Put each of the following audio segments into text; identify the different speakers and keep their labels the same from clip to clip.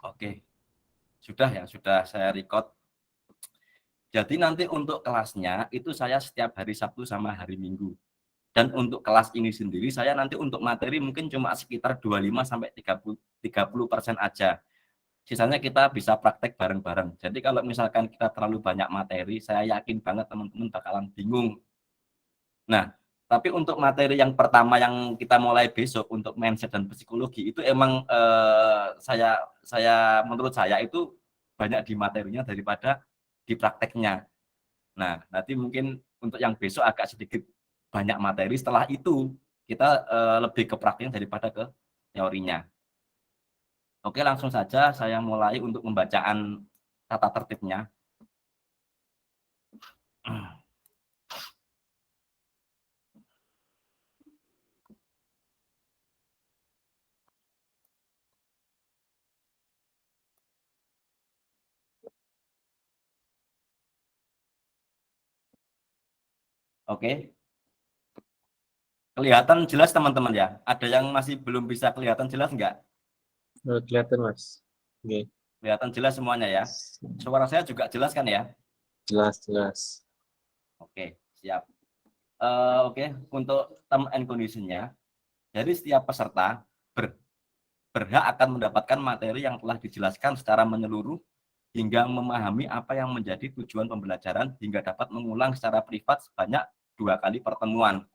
Speaker 1: Oke, sudah ya, sudah saya record. Jadi nanti untuk kelasnya itu saya setiap hari Sabtu sama hari Minggu. Dan untuk kelas ini sendiri saya nanti untuk materi mungkin cuma sekitar 25 sampai 30% aja. Sisanya kita bisa praktek bareng-bareng. Jadi kalau misalkan kita terlalu banyak materi, saya yakin banget teman-teman bakalan bingung. Nah, tapi untuk materi yang pertama yang kita mulai besok untuk mindset dan psikologi itu emang menurut saya itu banyak di materinya daripada di prakteknya. Nah, nanti mungkin untuk yang besok agak sedikit banyak materi, setelah itu kita lebih ke praktiknya daripada ke teorinya. Oke, langsung saja saya mulai untuk pembacaan tata tertibnya. Oke, kelihatan jelas teman-teman ya? Ada yang masih belum bisa kelihatan jelas nggak?
Speaker 2: Kelihatan Mas. Oke.
Speaker 1: Kelihatan jelas semuanya ya? Suara saya juga jelas kan ya?
Speaker 2: Jelas.
Speaker 1: Oke, siap. Oke, untuk term and condition-nya, jadi setiap peserta berhak akan mendapatkan materi yang telah dijelaskan secara menyeluruh hingga memahami apa yang menjadi tujuan pembelajaran hingga dapat mengulang secara privat sebanyak 2 kali pertemuan.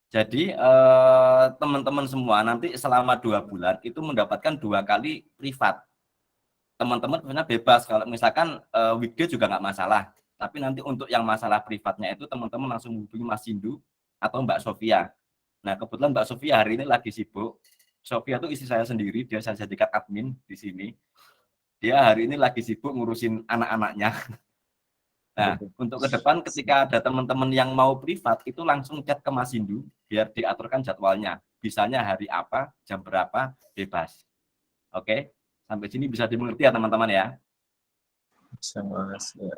Speaker 1: Jadi teman-teman semua nanti selama 2 bulan itu mendapatkan 2 kali privat. Teman-teman sebenarnya bebas kalau misalkan weekday juga nggak masalah. Tapi nanti untuk yang masalah privatnya itu teman-teman langsung hubungi Mas Sindu atau Mbak Sofia. Nah, kebetulan Mbak Sofia hari ini lagi sibuk. Sofia itu istri saya sendiri, dia saya jadikan admin di sini. Dia hari ini lagi sibuk ngurusin anak-anaknya. Nah, untuk ke depan ketika ada teman-teman yang mau privat, itu langsung chat ke Mas Sindu, biar diaturkan jadwalnya. Bisanya hari apa, jam berapa, bebas. Oke, sampai sini bisa dimengerti ya teman-teman ya.
Speaker 2: Bisa Mas. Ya.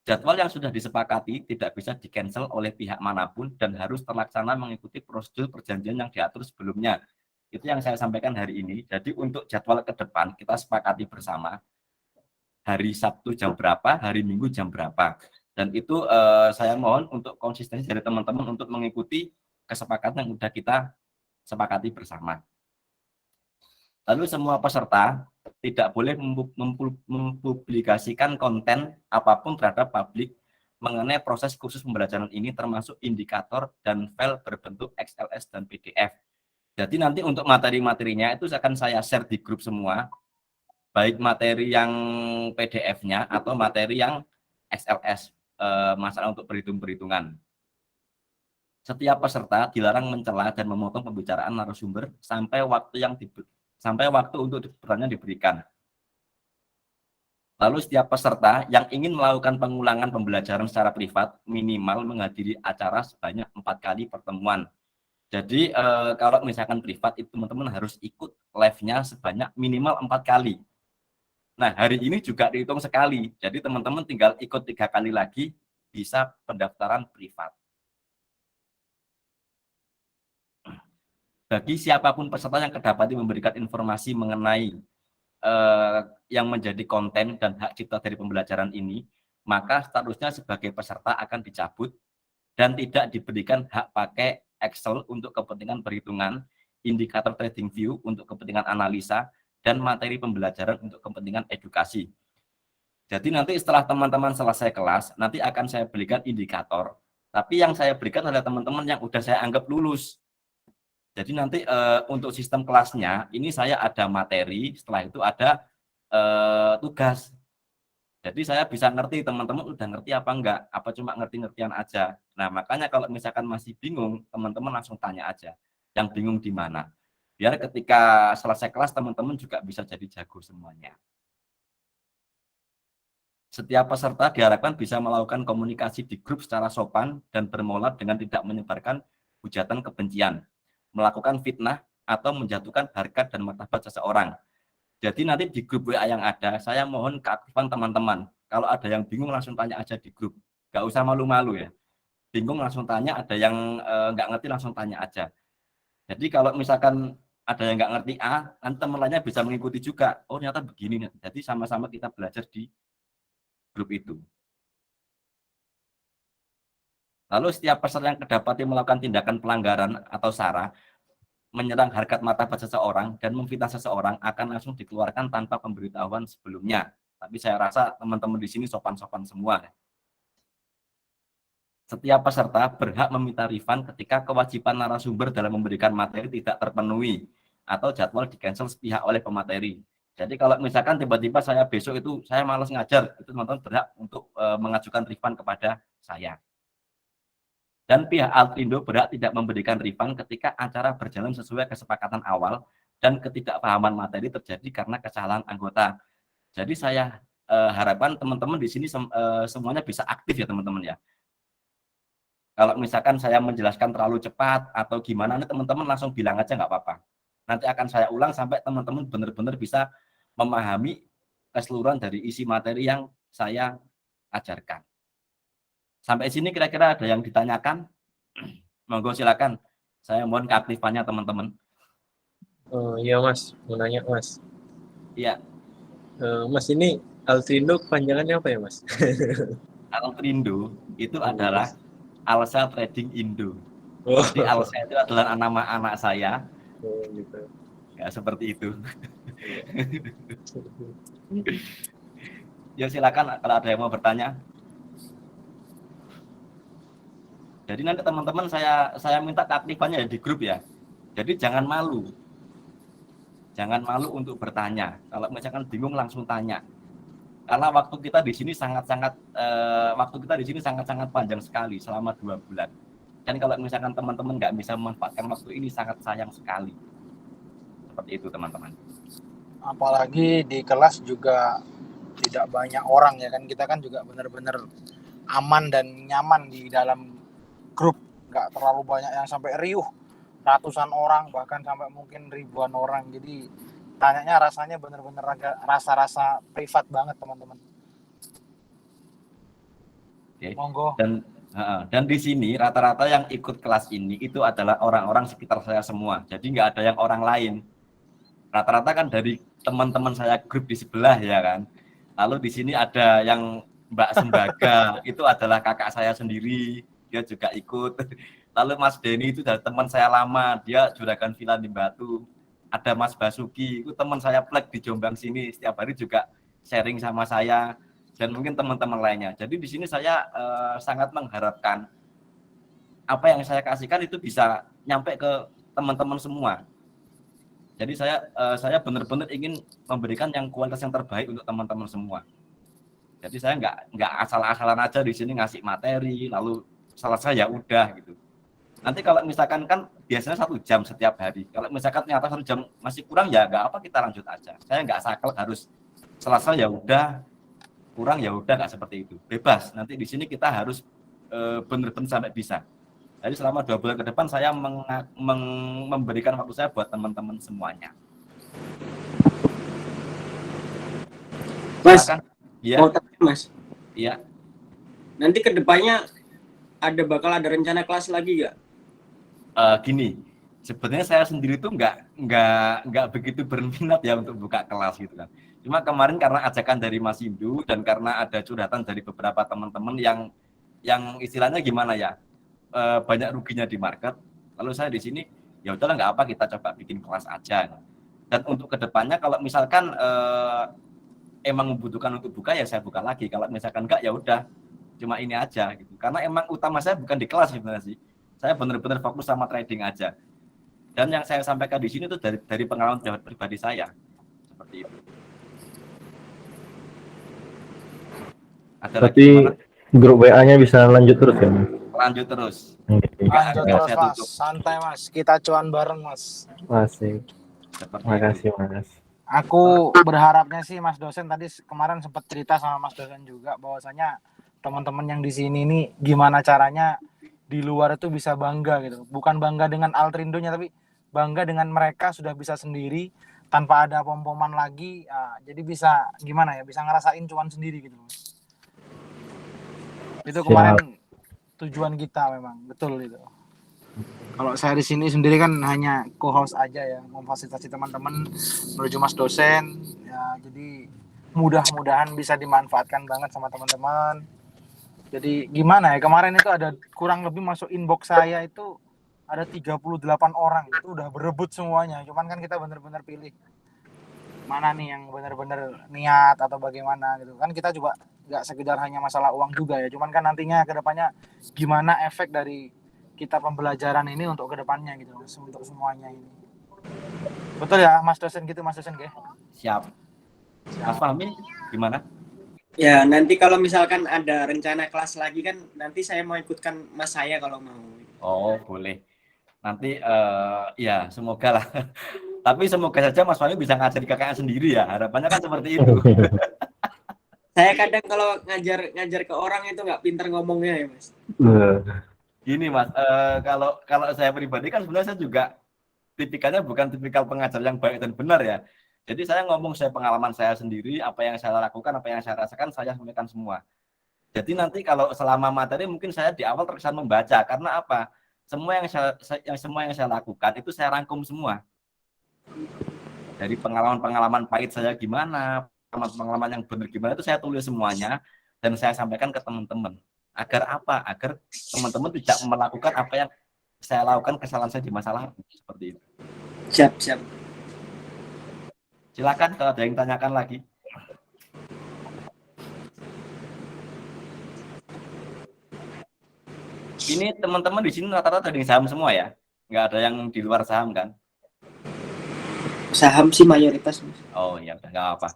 Speaker 1: Jadwal yang sudah disepakati tidak bisa di-cancel oleh pihak manapun dan harus terlaksana mengikuti prosedur perjanjian yang diatur sebelumnya. Itu yang saya sampaikan hari ini. Jadi untuk jadwal ke depan kita sepakati bersama. Hari Sabtu jam berapa, hari Minggu jam berapa. Dan itu saya mohon untuk konsistensi dari teman-teman untuk mengikuti kesepakatan yang sudah kita sepakati bersama. Lalu semua peserta tidak boleh mempublikasikan konten apapun terhadap publik mengenai proses kursus pembelajaran ini termasuk indikator dan file berbentuk XLS dan PDF. Jadi nanti untuk materi-materinya itu akan saya share di grup semua, baik materi yang PDF-nya atau materi yang XLS, masalah untuk perhitungan. Setiap peserta dilarang mencela dan memotong pembicaraan narasumber sampai waktu untuk bertanya diberikan. Lalu setiap peserta yang ingin melakukan pengulangan pembelajaran secara privat minimal menghadiri acara sebanyak 4 kali pertemuan. Jadi kalau misalkan privat itu teman-teman harus ikut live-nya sebanyak minimal 4 kali. Nah, hari ini juga dihitung sekali. Jadi teman-teman tinggal ikut 3 kali lagi bisa pendaftaran privat. Bagi siapapun peserta yang kedapati memberikan informasi mengenai yang menjadi konten dan hak cipta dari pembelajaran ini, maka statusnya sebagai peserta akan dicabut dan tidak diberikan hak pakai Excel untuk kepentingan perhitungan, indikator trading view untuk kepentingan analisa, dan materi pembelajaran untuk kepentingan edukasi. Jadi nanti setelah teman-teman selesai kelas, nanti akan saya berikan indikator, tapi yang saya berikan adalah teman-teman yang udah saya anggap lulus. Jadi nanti untuk sistem kelasnya, ini saya ada materi, setelah itu ada tugas. Jadi saya bisa ngerti teman-teman udah ngerti apa enggak, apa cuma ngerti-ngertian aja. Nah, makanya kalau misalkan masih bingung, teman-teman langsung tanya aja. Yang bingung di mana? Biar ketika selesai kelas teman-teman juga bisa jadi jago semuanya. Setiap peserta diharapkan bisa melakukan komunikasi di grup secara sopan dan bermolar dengan tidak menyebarkan hujatan kebencian, melakukan fitnah atau menjatuhkan harkat dan martabat seseorang. Jadi nanti di grup WA yang ada, saya mohon keaktifan teman-teman. Kalau ada yang bingung langsung tanya aja di grup. Nggak usah malu-malu ya. Bingung langsung tanya, ada yang nggak ngerti langsung tanya aja. Jadi kalau misalkan ada yang nggak ngerti A, nanti teman lainnya bisa mengikuti juga. Oh ternyata begini nih. Jadi sama-sama kita belajar di grup itu. Lalu setiap peserta yang kedapati melakukan tindakan pelanggaran atau SARA, menyerang harkat martabat seseorang dan memfitnah seseorang akan langsung dikeluarkan tanpa pemberitahuan sebelumnya. Tapi saya rasa teman-teman di sini sopan-sopan semua. Setiap peserta berhak meminta refund ketika kewajiban narasumber dalam memberikan materi tidak terpenuhi atau jadwal di-cancel sepihak oleh pemateri. Jadi kalau misalkan tiba-tiba saya besok itu saya malas ngajar, itu teman-teman berhak untuk mengajukan refund kepada saya. Dan pihak Altrindo berhak tidak memberikan refund ketika acara berjalan sesuai kesepakatan awal dan ketidakpahaman materi terjadi karena kesalahan anggota. Jadi saya harapkan teman-teman di sini semuanya bisa aktif ya teman-teman ya. Kalau misalkan saya menjelaskan terlalu cepat atau gimana, teman-teman langsung bilang aja nggak apa-apa. Nanti akan saya ulang sampai teman-teman benar-benar bisa memahami keseluruhan dari isi materi yang saya ajarkan. Sampai sini kira-kira ada yang ditanyakan? Monggo silakan. Saya mohon keaktifannya teman-teman.
Speaker 2: Oh iya Mas, mau nanya Mas.
Speaker 1: Iya.
Speaker 2: Mas ini Altrindo kepanjangannya apa ya Mas?
Speaker 1: Altrindo itu adalah Alsa Trading Indo.
Speaker 2: Oh,
Speaker 1: Jadi Alsa itu adalah nama anak saya.
Speaker 2: oh gitu.
Speaker 1: Ya seperti itu. Ya silakan kalau ada yang mau bertanya. Jadi nanti teman-teman saya minta keaktifannya ya di grup ya. Jadi jangan malu. Jangan malu untuk bertanya. Kalau misalkan bingung langsung tanya. Karena waktu kita di sini sangat-sangat panjang sekali selama 2 bulan. Dan kalau misalkan teman-teman nggak bisa memanfaatkan waktu ini sangat sayang sekali. Seperti itu teman-teman.
Speaker 3: Apalagi di kelas juga tidak banyak orang ya kan, kita kan juga benar-benar aman dan nyaman di dalam grup, nggak terlalu banyak yang sampai riuh, ratusan orang bahkan sampai mungkin ribuan orang. Jadi tanyanya rasanya benar-benar rasa-rasa privat banget teman-teman.
Speaker 1: Oke.
Speaker 3: Monggo.
Speaker 1: Dan di sini rata-rata yang ikut kelas ini itu adalah orang-orang sekitar saya semua. Jadi nggak ada yang orang lain. Rata-rata kan dari teman-teman saya grup di sebelah ya kan. Lalu di sini ada yang Mbak Sembaga itu adalah kakak saya sendiri, dia juga ikut. Lalu Mas Denny itu dari teman saya lama, dia juragan Villa di Batu. Ada Mas Basuki, itu teman saya plek di Jombang sini, setiap hari juga sharing sama saya dan mungkin teman-teman lainnya. Jadi di sini saya sangat mengharapkan apa yang saya kasihkan itu bisa nyampe ke teman-teman semua. Jadi saya benar-benar ingin memberikan yang kualitas yang terbaik untuk teman-teman semua. Jadi saya nggak asal-asalan aja di sini ngasih materi lalu selesai ya udah gitu. Nanti kalau misalkan kan biasanya 1 jam setiap hari. Kalau misalkan ternyata 1 jam masih kurang ya nggak apa, kita lanjut aja. Saya nggak saklek harus selesai ya udah, kurang ya udah, nggak seperti itu. Bebas. Nanti di sini kita harus benar-benar sampai bisa. Jadi selama 2 bulan ke depan saya memberikan waktu saya buat teman-teman semuanya.
Speaker 4: Mas,
Speaker 1: ya.
Speaker 4: mau tanya Mas.
Speaker 1: Iya.
Speaker 4: Nanti kedepannya bakal ada rencana kelas lagi nggak?
Speaker 1: Gini, sebenarnya saya sendiri tuh nggak begitu berminat ya untuk buka kelas gitu kan. Cuma kemarin karena ajakan dari Mas Indu dan karena ada curhatan dari beberapa teman-teman yang istilahnya gimana ya, banyak ruginya di market. Lalu saya di sini ya udahlah nggak apa, kita coba bikin kelas aja. Dan untuk kedepannya kalau misalkan emang membutuhkan untuk buka ya saya buka lagi. Kalau misalkan enggak ya udah cuma ini aja gitu. Karena emang utama saya bukan di kelas sebenarnya sih. Saya benar-benar fokus sama trading aja. Dan yang saya sampaikan di sini tuh dari pengalaman pribadi saya. Seperti itu.
Speaker 5: Berarti grup WA-nya bisa lanjut terus ya?
Speaker 1: Lanjut terus.
Speaker 3: Lanjut terus Mas, santai Mas. Kita cuan bareng Mas.
Speaker 5: Masih. Terima kasih Mas.
Speaker 3: Aku berharapnya sih Mas dosen tadi kemarin sempat cerita sama Mas dosen juga bahwasanya teman-teman yang di sini ini gimana caranya di luar itu bisa bangga gitu. Bukan bangga dengan Altrindonya tapi bangga dengan mereka sudah bisa sendiri tanpa ada pom-poman lagi. Jadi bisa gimana ya? Bisa ngerasain cuan sendiri gitu Mas. Itu kemarin tujuan kita memang, betul itu. Kalau saya di sini sendiri kan hanya co-host aja ya, memfasilitasi teman-teman menuju Mas dosen. Ya, jadi mudah-mudahan bisa dimanfaatkan banget sama teman-teman. Jadi gimana ya, kemarin itu ada kurang lebih masuk inbox saya itu ada 38 orang, itu udah berebut semuanya. Cuman kan kita benar-benar pilih mana nih yang benar-benar niat atau bagaimana gitu. Kan kita juga nggak sekedar hanya masalah uang juga ya. Cuman kan nantinya ke depannya gimana efek dari kita pembelajaran ini untuk ke depannya gitu, untuk semuanya ini. Betul ya Mas dosen gitu, Mas dosen Ge?
Speaker 1: Siap. Mas Fahmi gimana?
Speaker 4: Ya, nanti kalau misalkan ada rencana kelas lagi kan, nanti saya mau ikutkan mas saya kalau mau.
Speaker 1: Oh, boleh. Nanti ya semoga lah. Tapi semoga saja Mas Fahmi bisa ngajar di KKN sendiri ya. Harapannya kan seperti itu.
Speaker 4: Saya kadang kalau ngajar ke orang itu nggak pinter ngomongnya ya mas.
Speaker 1: Gini Mas, kalau saya pribadi kan sebenarnya saya juga tipikalnya bukan tipikal pengajar yang baik dan benar ya. Jadi saya ngomong pengalaman saya sendiri, apa yang saya lakukan, apa yang saya rasakan, saya sampaikan semua. Jadi nanti kalau selama materi mungkin saya di awal terkesan membaca, karena apa? Semua yang saya lakukan itu saya rangkum semua. Dari pengalaman-pengalaman pahit saya gimana, pengalaman yang benar gimana itu saya tulis semuanya dan saya sampaikan ke teman-teman. Agar apa? Agar teman-teman tidak melakukan apa yang saya lakukan, kesalahan saya di masa lalu, seperti itu.
Speaker 4: Siap.
Speaker 1: Silakan kalau ada yang tanyakan lagi. Ini teman-teman di sini rata-rata trading saham semua ya? Nggak ada yang di luar saham kan?
Speaker 4: Saham sih mayoritas mas.
Speaker 1: Oh ya, nggak apa.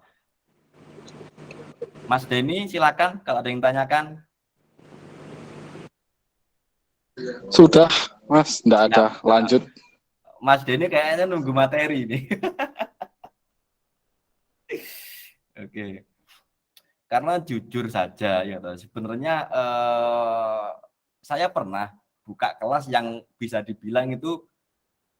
Speaker 1: Mas Denny silakan kalau ada yang tanyakan.
Speaker 6: Sudah, Mas, enggak ada. Lanjut.
Speaker 1: Mas Denny kayaknya nunggu materi ini. Oke. Karena jujur saja ya, sebenarnya saya pernah buka kelas yang bisa dibilang itu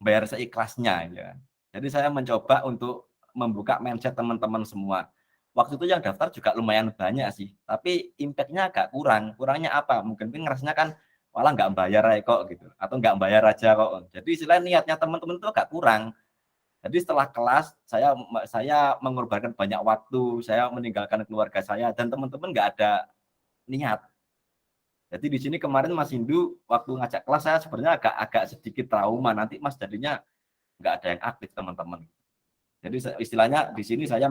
Speaker 1: bayar seikhlasnya ya. Jadi saya mencoba untuk membuka mindset teman-teman semua. Waktu itu yang daftar juga lumayan banyak sih, tapi impact-nya agak kurang. Kurangnya apa? Mungkin ngerasanya kan malah nggak bayar aja kok gitu, atau nggak bayar aja kok. Jadi istilahnya niatnya teman-teman itu agak kurang. Jadi setelah kelas saya mengorbankan banyak waktu, saya meninggalkan keluarga saya dan teman-teman nggak ada niat. Jadi di sini kemarin Mas Hindu waktu ngajak kelas saya sebenarnya agak sedikit trauma, nanti Mas jadinya nggak ada yang aktif teman-teman. Jadi istilahnya di sini saya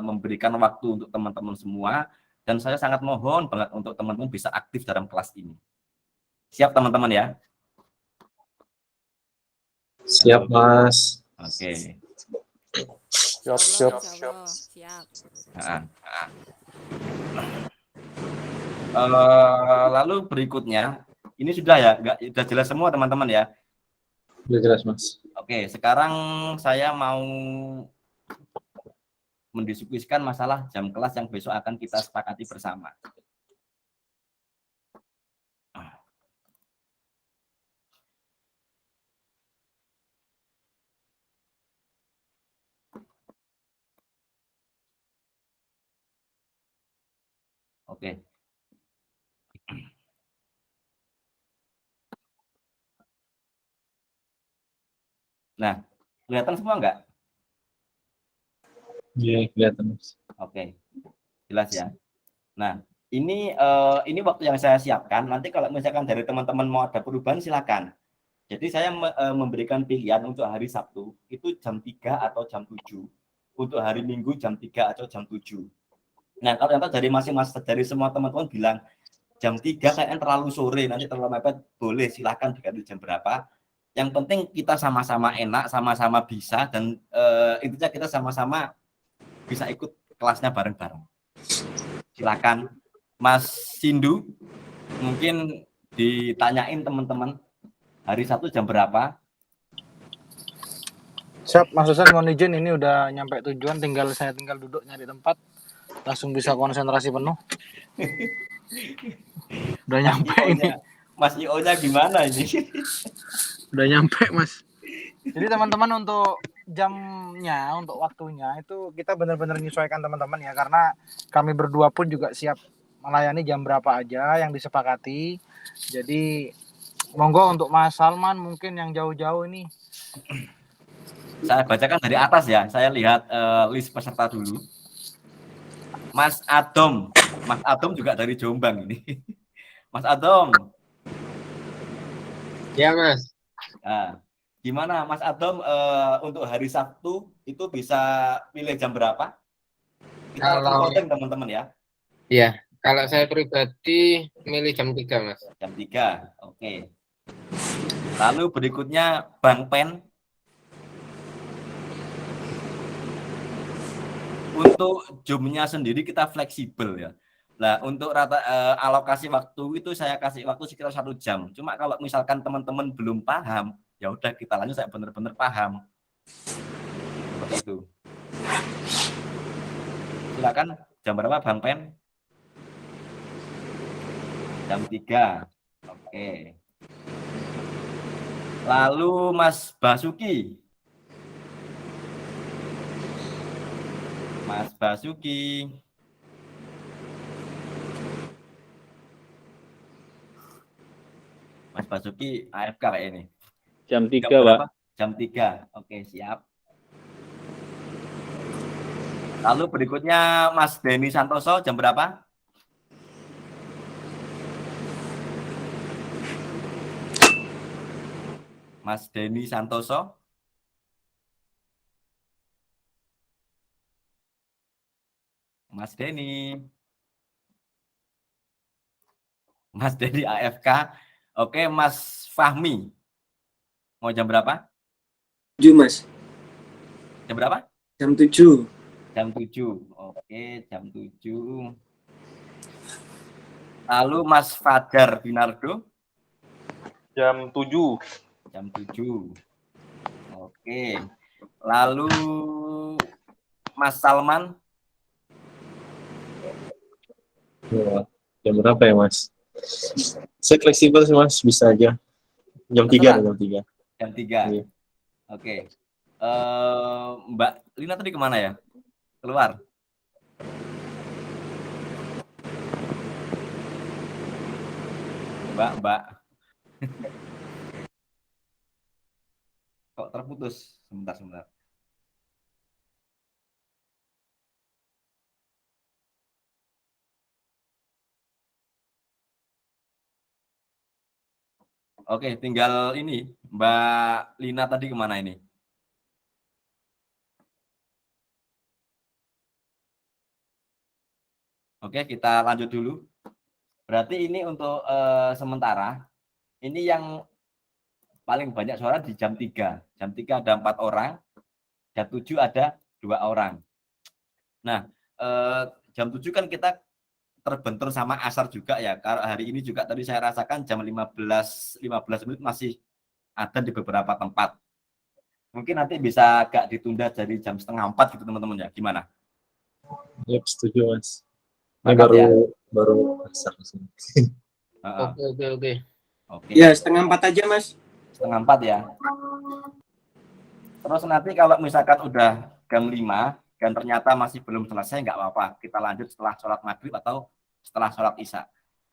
Speaker 1: memberikan waktu untuk teman-teman semua dan saya sangat mohon banget untuk teman-teman bisa aktif dalam kelas ini. Siap teman-teman ya?
Speaker 2: Siap, Mas.
Speaker 1: Oke.
Speaker 6: Siap.
Speaker 1: Lalu berikutnya, ini sudah ya, sudah jelas semua teman-teman ya?
Speaker 2: Sudah jelas, Mas.
Speaker 1: Oke, sekarang saya mau mendiskusikan masalah jam kelas yang besok akan kita sepakati bersama. Oke. Nah, kelihatan semua enggak?
Speaker 2: Iya, kelihatan, Mas.
Speaker 1: Oke, jelas ya. Nah, ini waktu yang saya siapkan. Nanti kalau misalkan dari teman-teman mau ada perubahan, silakan. Jadi saya memberikan pilihan untuk hari Sabtu itu jam 3 atau jam 7. Untuk hari Minggu jam 3 atau jam 7. Nah, kalau yang dari masing-masing dari semua teman-teman bilang jam 3 kayaknya terlalu sore, nanti terlalu mepet, boleh silakan diganti jam berapa. Yang penting kita sama-sama enak, sama-sama bisa, dan intinya kita sama-sama bisa ikut kelasnya bareng-bareng. Silakan Mas Sindu, mungkin ditanyain teman-teman hari Sabtu jam berapa.
Speaker 3: Siap, Mas dosen, mohon izin ini udah nyampe tujuan, saya tinggal duduk nyari tempat, langsung bisa konsentrasi penuh. Udah nyampe ini.
Speaker 1: Mas IO-nya gimana ini?
Speaker 3: Udah nyampe, Mas. Jadi teman-teman untuk jamnya, untuk waktunya itu kita benar-benar menyesuaikan teman-teman ya, karena kami berdua pun juga siap melayani jam berapa aja yang disepakati. Jadi Monggo untuk Mas Salman mungkin yang jauh-jauh ini.
Speaker 1: Saya bacakan dari atas ya. Saya lihat list peserta dulu. Mas Adom juga dari Jombang ini. Mas Adom.
Speaker 7: Ya Mas.
Speaker 1: Nah, gimana Mas Adom untuk hari Sabtu itu bisa pilih jam berapa? Kita
Speaker 7: Kalau
Speaker 1: voting teman-teman ya.
Speaker 7: ya, kalau saya pribadi milih jam 3 Mas.
Speaker 1: Jam 3. Oke. Lalu berikutnya Bang Pen. Untuk jamnya sendiri kita fleksibel ya. Nah, untuk alokasi waktu itu saya kasih waktu sekitar 1 jam. Cuma kalau misalkan teman-teman belum paham, ya udah kita lanjut saya benar-benar paham. Seperti itu. Silakan jam berapa Bang Pen? Jam 3. Oke. Lalu Mas Basuki. Mas Basuki. Mas Basuki AFK kayak ini.
Speaker 2: Jam 3, Pak.
Speaker 1: Jam 3. Oke, siap. Lalu berikutnya Mas Denny Santoso jam berapa? Mas Denny Santoso. Mas Denny. Mas Denny AFK. Oke, Mas Fahmi. Mau jam berapa?
Speaker 4: 7 Mas.
Speaker 1: Jam berapa?
Speaker 4: Jam 7.
Speaker 1: Jam 7. Oke, jam 7. Lalu Mas Fajar Binardo.
Speaker 8: Jam 7.
Speaker 1: Jam 7. Oke. Lalu Mas Salman.
Speaker 2: Ya, jam berapa ya, Mas? Saya fleksibel sih, Mas. Bisa aja. Jam 3, jam 3.
Speaker 1: Jam 3.
Speaker 2: Iya.
Speaker 1: Oke. Mbak Lina tadi kemana ya? Keluar. Mbak. Kok terputus? Sebentar. Oke, tinggal ini. Mbak Lina tadi kemana ini? Oke, kita lanjut dulu. Berarti ini untuk sementara. Ini yang paling banyak suara di jam 3. Jam 3 ada 4 orang. Jam 7 ada 2 orang. Nah, jam 7 kan kita terbentur sama asar juga ya. Karena hari ini juga tadi saya rasakan jam 15 menit masih ada di beberapa tempat. Mungkin nanti bisa agak ditunda dari jam 3:30 gitu teman-teman ya. Gimana?
Speaker 2: Yep, setuju, Mas. Ini
Speaker 1: Sepakat ya?
Speaker 2: baru asar sini.
Speaker 7: Oke.
Speaker 1: Oke.
Speaker 4: Ya, 3:30 aja Mas.
Speaker 1: 3:30 ya. Terus nanti kalau misalkan udah jam 5 dan ternyata masih belum selesai, nggak apa-apa. Kita lanjut setelah sholat maghrib atau setelah sholat isya.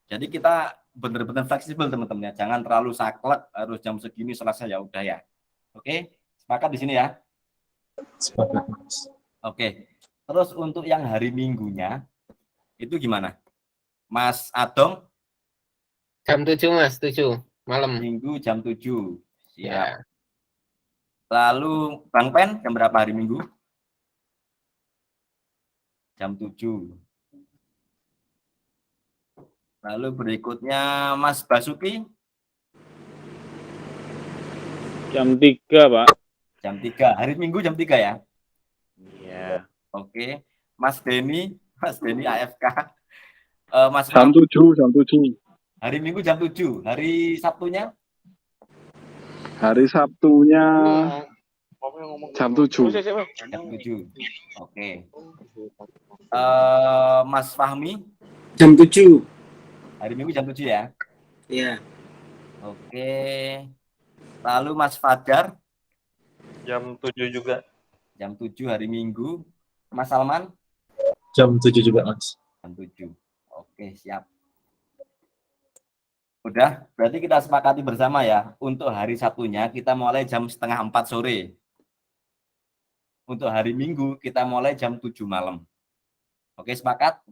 Speaker 1: Jadi kita benar-benar fleksibel teman-teman ya. Jangan terlalu saklek harus jam segini selesai, ya udah ya. Oke, sepakat di sini ya.
Speaker 2: Sepakat, Mas.
Speaker 1: Oke. Terus untuk yang hari Minggunya itu gimana? Mas Adong?
Speaker 7: Jam 7 Mas, 7 malam.
Speaker 1: Minggu jam 7. Siap.
Speaker 7: Ya.
Speaker 1: Lalu Bang Pen jam berapa hari Minggu? Jam 7. Lalu berikutnya Mas Basuki?
Speaker 8: Jam 3, Pak.
Speaker 1: Jam 3. Hari Minggu jam 3 ya?
Speaker 8: Iya.
Speaker 1: Oke. Mas Denny AFK. Mas
Speaker 6: Jam 7, jam 7.
Speaker 1: hari Minggu jam 7. Hari Sabtunya?
Speaker 6: Hari Sabtunya jam 7.
Speaker 1: Jam 7. Oke. Mas Fahmi?
Speaker 4: Jam 7.
Speaker 1: Hari Minggu jam 7 ya?
Speaker 4: Iya.
Speaker 1: Oke. Lalu Mas Fajar?
Speaker 8: Jam 7 juga.
Speaker 1: Jam 7 hari Minggu. Mas Salman?
Speaker 2: Jam 7 juga, Mas.
Speaker 1: Jam 7. Oke, siap. Udah, berarti kita sepakati bersama ya. Untuk hari Sabtunya kita mulai jam 3:30 sore. Untuk hari Minggu kita mulai jam 7 malam. Oke, sepakat?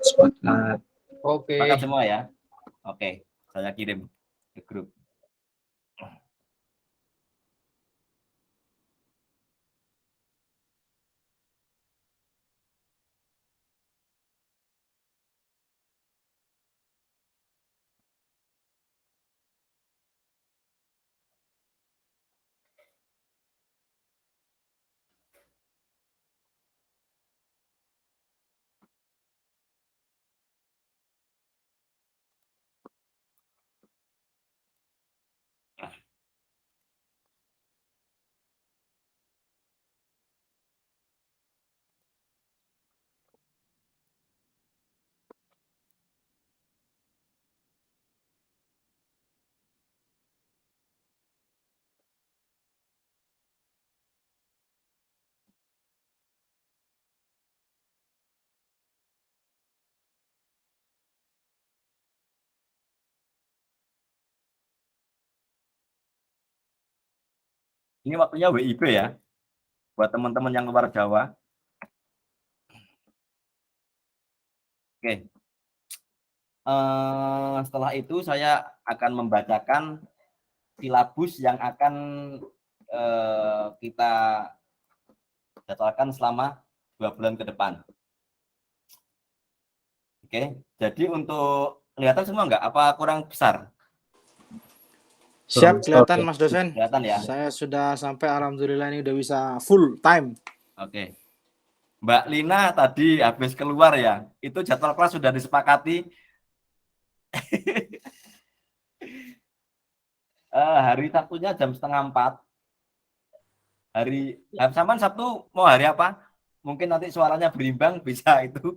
Speaker 2: Sepakat.
Speaker 7: Oke.
Speaker 1: Sepakat semua ya? Oke, saya kirim ke grup. Ini waktunya WIB ya, buat teman-teman yang luar Jawa. Oke. Setelah itu saya akan membacakan silabus yang akan kita jadwalkan selama 2 bulan ke depan. Oke, jadi untuk kelihatan semua nggak? Apa kurang besar?
Speaker 3: Siap, kelihatan
Speaker 2: Oke.
Speaker 3: Mas dosen.
Speaker 1: Kelihatan ya?
Speaker 3: Saya sudah sampai alhamdulillah ini udah bisa full time.
Speaker 1: Oke. Mbak Lina tadi habis keluar ya, itu jadwal kelas sudah disepakati. Hari Sabtunya jam 3:30. Hari Sabtu Sabtu mau hari apa? Mungkin nanti suaranya berimbang bisa itu.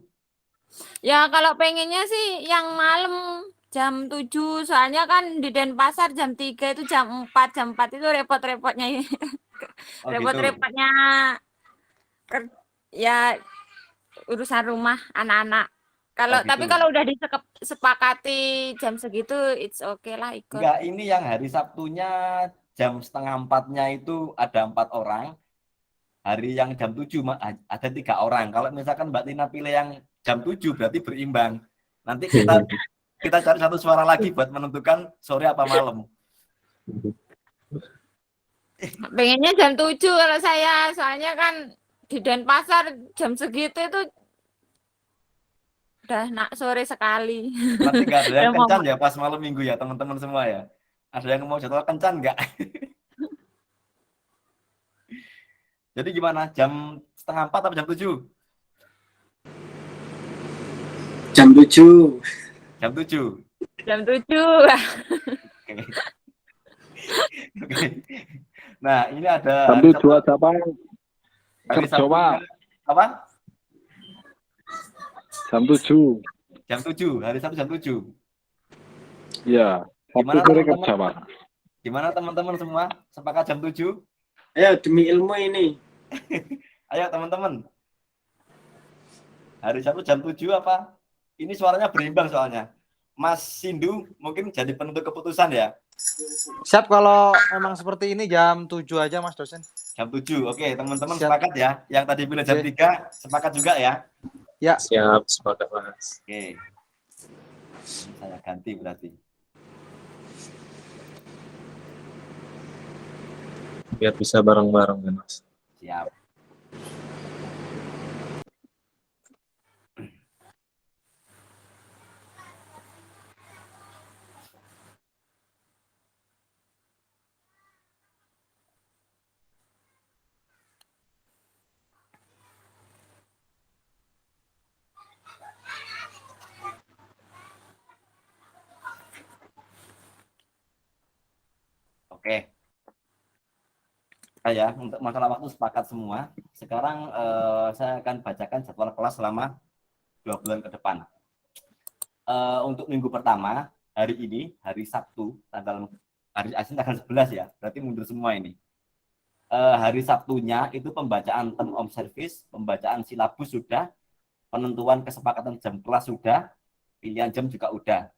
Speaker 9: Ya kalau pengennya sih yang malam jam 7, soalnya kan di Denpasar jam 3 itu jam 4 itu repot-repotnya ya.
Speaker 1: Oh,
Speaker 9: Repot-repotnya ya urusan rumah anak-anak.
Speaker 1: Oh,
Speaker 9: Tapi
Speaker 1: gitu.
Speaker 9: kalau udah disepakati jam segitu it's okay lah ikut.
Speaker 1: Enggak, ini yang hari Sabtunya jam 3:30-nya itu ada 4 orang. Hari yang jam 7 ada 3 orang. Kalau misalkan Mbak Tina pilih yang jam 7 berarti berimbang. Nanti kita cari satu suara lagi buat menentukan sore apa malam.
Speaker 9: Pengennya jam 7 kalau saya, soalnya kan di Denpasar jam segitu itu udah nak sore sekali.
Speaker 1: Nanti nggak ada yang
Speaker 9: Udah mau-
Speaker 1: kencan ya pas malam minggu ya teman-teman semua ya. Ada yang mau jadwal kencan nggak? Jadi gimana? Jam 3:30 atau jam 7?
Speaker 4: Jam 7.
Speaker 1: Jam 7.
Speaker 9: Jam 7.
Speaker 1: Oke. Oke. Nah, ini ada
Speaker 6: Jam 7 aja Pak.
Speaker 1: hari
Speaker 6: Kerja
Speaker 1: Sabtu.
Speaker 6: Pak.
Speaker 1: Apa?
Speaker 6: Jam 7.
Speaker 1: Jam 7, hari Sabtu jam 7.
Speaker 6: Iya. Sabtu
Speaker 1: Gimana
Speaker 6: sore
Speaker 1: teman-teman?
Speaker 6: kerja Pak.
Speaker 1: Gimana teman-teman semua? Sepakat jam 7?
Speaker 4: Ayo demi ilmu ini.
Speaker 1: Ayo teman-teman. Hari Sabtu jam 7 apa? Ini suaranya berimbang soalnya. Mas Sindu mungkin jadi penentu keputusan ya.
Speaker 3: Siap, kalau emang seperti ini jam 7 aja Mas dosen.
Speaker 1: Jam 7. Oke, teman-teman
Speaker 3: Siap.
Speaker 1: sepakat ya. Yang tadi pilih jam
Speaker 3: Oke.
Speaker 1: 3 sepakat juga ya.
Speaker 3: Ya,
Speaker 2: Siap, sepakat Mas.
Speaker 1: Oke. Saya ganti berarti.
Speaker 2: Biar bisa bareng-bareng kan Mas.
Speaker 1: Siap. Oke. Ya, untuk masalah waktu sepakat semua. Sekarang saya akan bacakan jadwal kelas selama 2 bulan ke depan. Untuk minggu pertama, hari ini, hari Sabtu, hari Senin tanggal 11 ya, berarti mundur semua ini. Hari Sabtunya itu pembacaan term of service, pembacaan silabus sudah, penentuan kesepakatan jam kelas sudah, pilihan jam juga udah.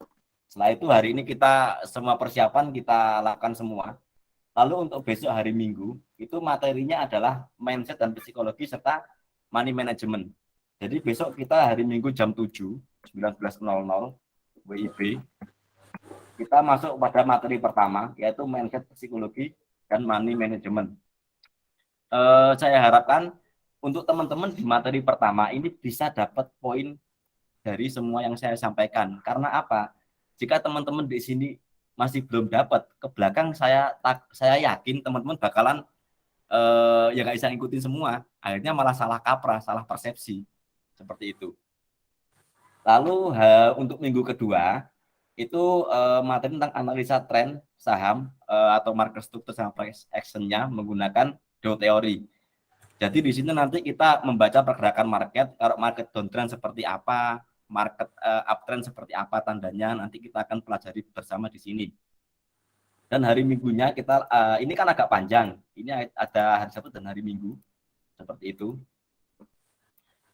Speaker 1: Setelah itu hari ini kita semua persiapan kita lakukan semua. Lalu untuk besok hari Minggu itu materinya adalah mindset dan psikologi serta money management. Jadi besok kita hari Minggu jam 7, 19.00 WIB. Kita masuk pada materi pertama yaitu mindset, psikologi dan money management. Saya harapkan untuk teman-teman di materi pertama ini bisa dapat poin dari semua yang saya sampaikan. Karena apa? Jika teman-teman di sini masih belum dapat, ke belakang saya yakin teman-teman bakalan ya nggak bisa ngikutin semua. Akhirnya malah salah kaprah, salah persepsi. Seperti itu. Lalu untuk minggu kedua, itu materi tentang analisa tren saham atau market structure sama price action-nya menggunakan Dow Theory. Jadi di sini nanti kita membaca pergerakan market, kalau market downtrend seperti apa, market uptrend seperti apa tandanya, nanti kita akan pelajari bersama di sini. Dan hari Minggunya kita ini kan agak panjang. Ini ada hari Sabtu dan hari Minggu. Seperti itu.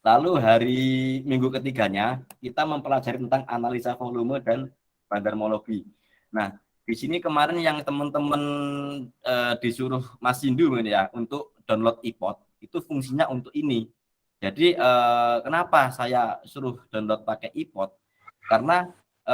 Speaker 1: Lalu hari Minggu ketiganya kita mempelajari tentang analisa volume dan bandarmologi. Nah, di sini kemarin yang teman-teman disuruh Mas Sindu ya untuk download iPod, itu fungsinya untuk ini. Jadi kenapa saya suruh download pakai iPod? Karena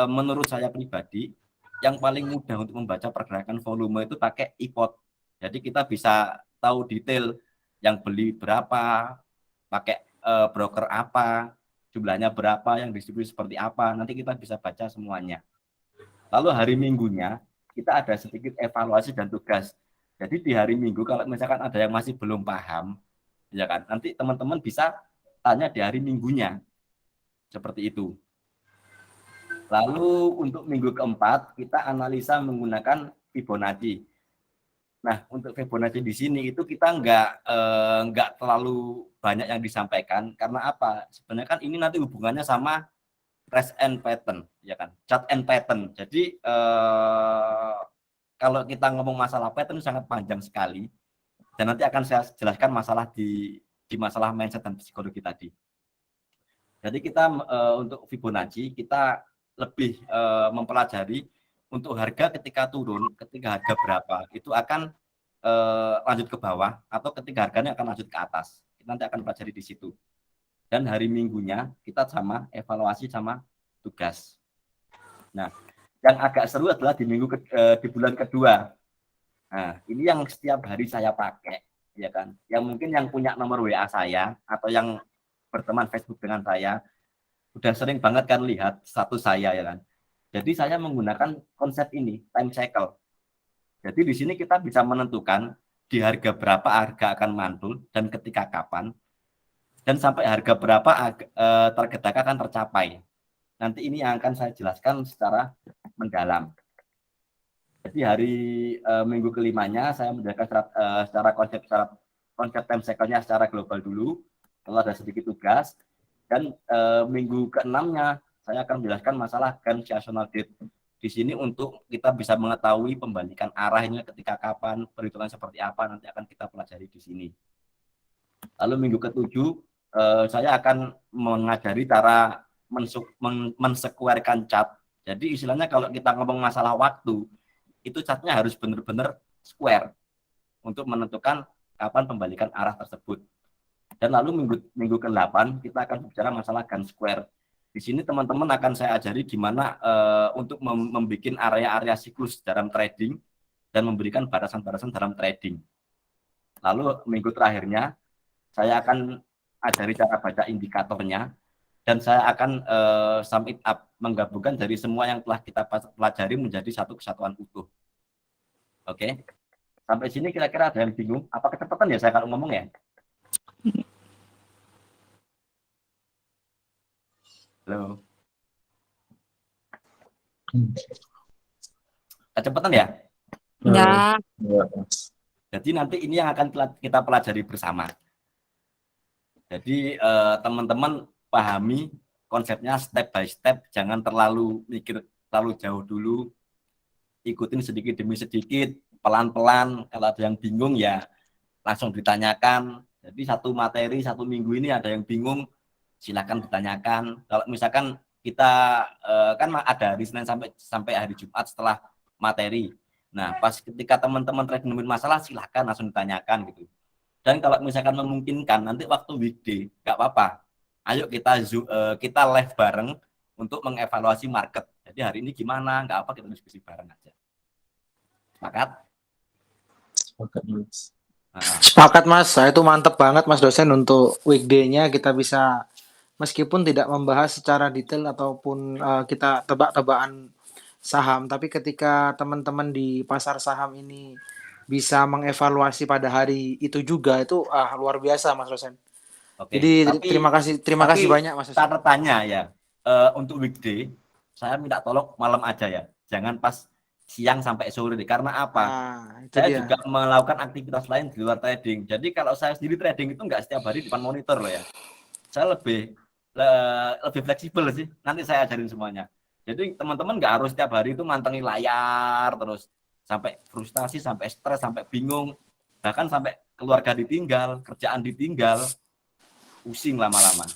Speaker 1: menurut saya pribadi yang paling mudah untuk membaca pergerakan volume itu pakai iPod. Jadi kita bisa tahu detail yang beli berapa, pakai broker apa, jumlahnya berapa, yang distribusi seperti apa. Nanti kita bisa baca semuanya. Lalu hari Minggunya kita ada sedikit evaluasi dan tugas. Jadi di hari Minggu kalau misalkan ada yang masih belum paham, ya kan, nanti teman-teman bisa tanya di hari Minggunya. Seperti itu. Lalu untuk minggu keempat kita analisa menggunakan Fibonacci. Nah, untuk Fibonacci di sini itu kita nggak terlalu banyak yang disampaikan karena apa? Sebenarnya kan ini nanti hubungannya sama trace and pattern, ya kan? Chart and pattern. Jadi kalau kita ngomong masalah pattern sangat panjang sekali dan nanti akan saya jelaskan masalah di masalah mindset dan psikologi tadi. Jadi kita untuk Fibonacci kita lebih mempelajari untuk harga ketika turun, ketika harga berapa itu akan lanjut ke bawah atau ketika harganya akan lanjut ke atas. Kita nanti akan pelajari di situ. Dan hari Minggunya kita sama evaluasi sama tugas. Nah, yang agak seru adalah di di bulan kedua. Nah, ini yang setiap hari saya pakai, ya kan? Yang mungkin yang punya nomor WA saya atau yang berteman Facebook dengan saya udah sering banget kan lihat status saya, ya kan? Jadi saya menggunakan konsep ini, time cycle. Jadi di sini kita bisa menentukan di harga berapa harga akan mantul dan ketika kapan. Dan sampai harga berapa target akan tercapai. Nanti ini yang akan saya jelaskan secara mendalam. Jadi hari minggu kelimanya saya menjelaskan secara konsep time cycle-nya secara global dulu. Lalu ada sedikit tugas. Dan minggu ke-6-nya saya akan menjelaskan masalah Gann seasonal date. Di sini untuk kita bisa mengetahui pembalikan arahnya ketika kapan, perhitungan seperti apa, nanti akan kita pelajari di sini. Lalu minggu ke-7 saya akan mengajari cara mensekuerkan chart. Jadi istilahnya kalau kita ngomong masalah waktu, itu chartnya harus benar-benar square untuk menentukan kapan pembalikan arah tersebut. Dan lalu minggu ke-8 kita akan bicara masalah Gann square. Di sini teman-teman akan saya ajari gimana untuk membuat area-area siklus dalam trading dan memberikan batasan-batasan dalam trading. Lalu minggu terakhirnya saya akan ajari cara baca indikatornya dan saya akan sum it up, menggabungkan dari semua yang telah kita pelajari menjadi satu kesatuan utuh. Oke. Sampai sini kira-kira ada yang bingung? Apa kecepatan ya saya kalau ngomong ya? Halo. Kecepatan ya?
Speaker 9: Ya.
Speaker 1: Jadi nanti ini yang akan kita pelajari bersama. Jadi teman-teman pahami konsepnya step by step, jangan terlalu mikir terlalu jauh dulu. Ikutin sedikit demi sedikit, pelan-pelan. Kalau ada yang bingung ya langsung ditanyakan. Jadi satu materi, satu minggu ini ada yang bingung, silakan ditanyakan. Kalau misalkan kita kan ada hari Senin sampai hari Jumat setelah materi. Nah, pas ketika teman-teman trading nemuin masalah, silakan langsung ditanyakan gitu. Dan kalau misalkan memungkinkan nanti waktu weekday nggak apa-apa. Ayo kita live bareng untuk mengevaluasi market. Jadi hari ini gimana? Nggak apa, kita diskusi bareng aja. Sepakat?
Speaker 2: Sepakat, Mas.
Speaker 3: Sepakat Mas, saya itu mantep banget Mas dosen untuk weekday-nya kita bisa meskipun tidak membahas secara detail ataupun kita tebak-tebakan saham, tapi ketika teman-teman di pasar saham ini bisa mengevaluasi pada hari itu juga itu luar biasa Mas dosen.
Speaker 1: Oke.
Speaker 3: Jadi
Speaker 1: Tapi
Speaker 3: terima kasih banyak Mas dosen.
Speaker 1: Catatannya ya, untuk weekday saya minta tolong malam aja ya, jangan pas siang sampai sore deh. Karena apa?
Speaker 3: Itu
Speaker 1: Saya
Speaker 3: dia.
Speaker 1: juga melakukan aktivitas lain di luar trading. Jadi kalau saya sendiri trading itu nggak setiap hari depan monitor loh ya. Saya lebih fleksibel sih. Nanti saya ajarin semuanya. Jadi teman-teman nggak harus setiap hari itu mantengin layar terus sampai frustasi, sampai stres, sampai bingung, bahkan sampai keluarga ditinggal, kerjaan ditinggal, pusing lama-lama.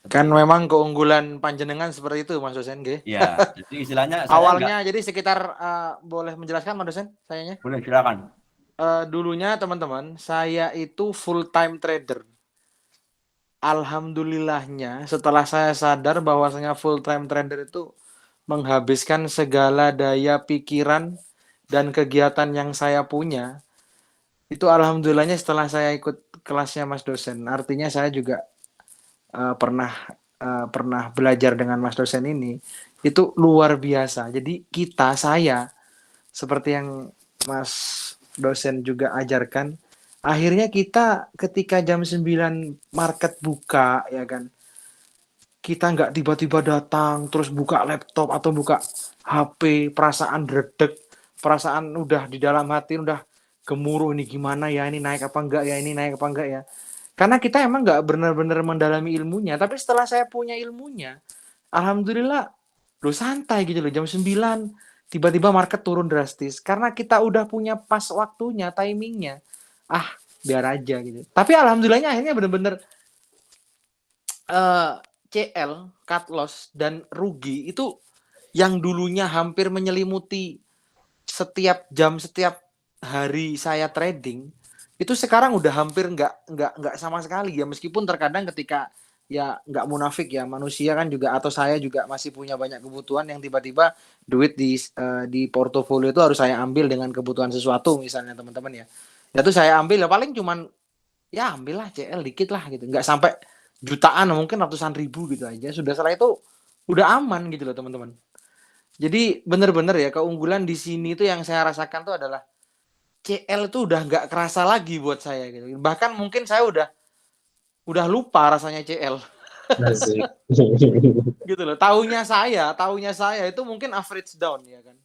Speaker 3: Kan memang keunggulan panjenengan seperti itu Mas dosen, nggih.
Speaker 1: Ya, jadi istilahnya
Speaker 3: Awalnya jadi sekitar boleh menjelaskan Mas dosen sayanya?
Speaker 1: boleh silakan.
Speaker 3: Dulunya teman-teman, saya itu full time trader. Alhamdulillahnya setelah saya sadar bahwasanya full time trader itu menghabiskan segala daya pikiran dan kegiatan yang saya punya. Itu alhamdulillahnya setelah saya ikut kelasnya Mas dosen. Artinya saya juga pernah belajar dengan Mas dosen ini. Itu luar biasa. Jadi saya seperti yang Mas dosen juga ajarkan, akhirnya kita ketika jam 9 market buka ya kan, kita nggak tiba-tiba datang terus buka laptop atau buka HP, perasaan dredeg, perasaan udah di dalam hati udah gemuruh, ini gimana ya, ini naik apa enggak ya, ini naik apa enggak ya. Karena kita emang nggak benar-benar mendalami ilmunya, tapi setelah saya punya ilmunya, alhamdulillah lo santai gitu loh, jam 9 tiba-tiba market turun drastis karena kita udah punya pas waktunya, timingnya. Biar aja gitu. Tapi alhamdulillahnya akhirnya bener-bener CL, cut loss dan rugi itu yang dulunya hampir menyelimuti setiap jam, setiap hari saya trading, itu sekarang udah hampir nggak sama sekali ya, meskipun terkadang ketika ya nggak munafik ya, manusia kan juga atau saya juga masih punya banyak kebutuhan yang tiba-tiba duit di portofolio itu harus saya ambil dengan kebutuhan sesuatu misalnya teman-teman ya. Ya tuh saya ambil ya paling cuman ya ambillah CL dikit lah gitu, nggak sampai jutaan, mungkin ratusan ribu gitu aja. Sudah setelah itu udah aman gitu loh teman-teman. Jadi bener-bener ya keunggulan di sini tuh yang saya rasakan tuh adalah CL itu udah nggak kerasa lagi buat saya gitu. Bahkan mungkin saya udah lupa rasanya CL. Gitu loh. Taunya saya itu mungkin average down ya kan.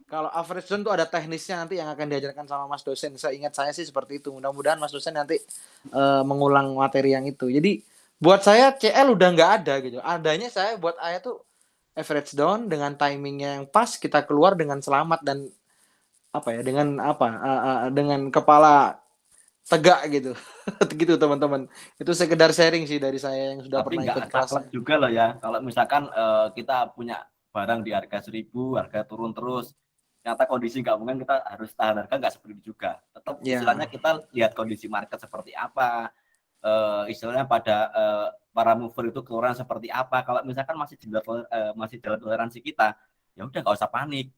Speaker 3: Kalau average down tuh ada teknisnya nanti yang akan diajarkan sama Mas dosen. Seingat saya sih seperti itu. Mudah-mudahan Mas dosen nanti mengulang materi yang itu. Jadi buat saya CL udah nggak ada gitu. Adanya saya buat saya tuh average down dengan timingnya yang pas, kita keluar dengan selamat dan dengan kepala tegak gitu. Gitu teman-teman. Itu sekedar sharing sih dari saya yang sudah
Speaker 1: Tapi
Speaker 3: pernah
Speaker 1: nggak
Speaker 3: ikut kelas.
Speaker 1: saklek juga loh ya. Kalau misalkan kita punya barang di harga 1.000, harga turun terus, ternyata kondisi nggak mungkin, kita harus tahan harga, nggak seperti itu juga. Tetap istilahnya kita lihat kondisi market seperti apa, istilahnya pada para mover itu keluaran seperti apa. Kalau misalkan masih dalam toleransi kita, ya udah nggak usah panik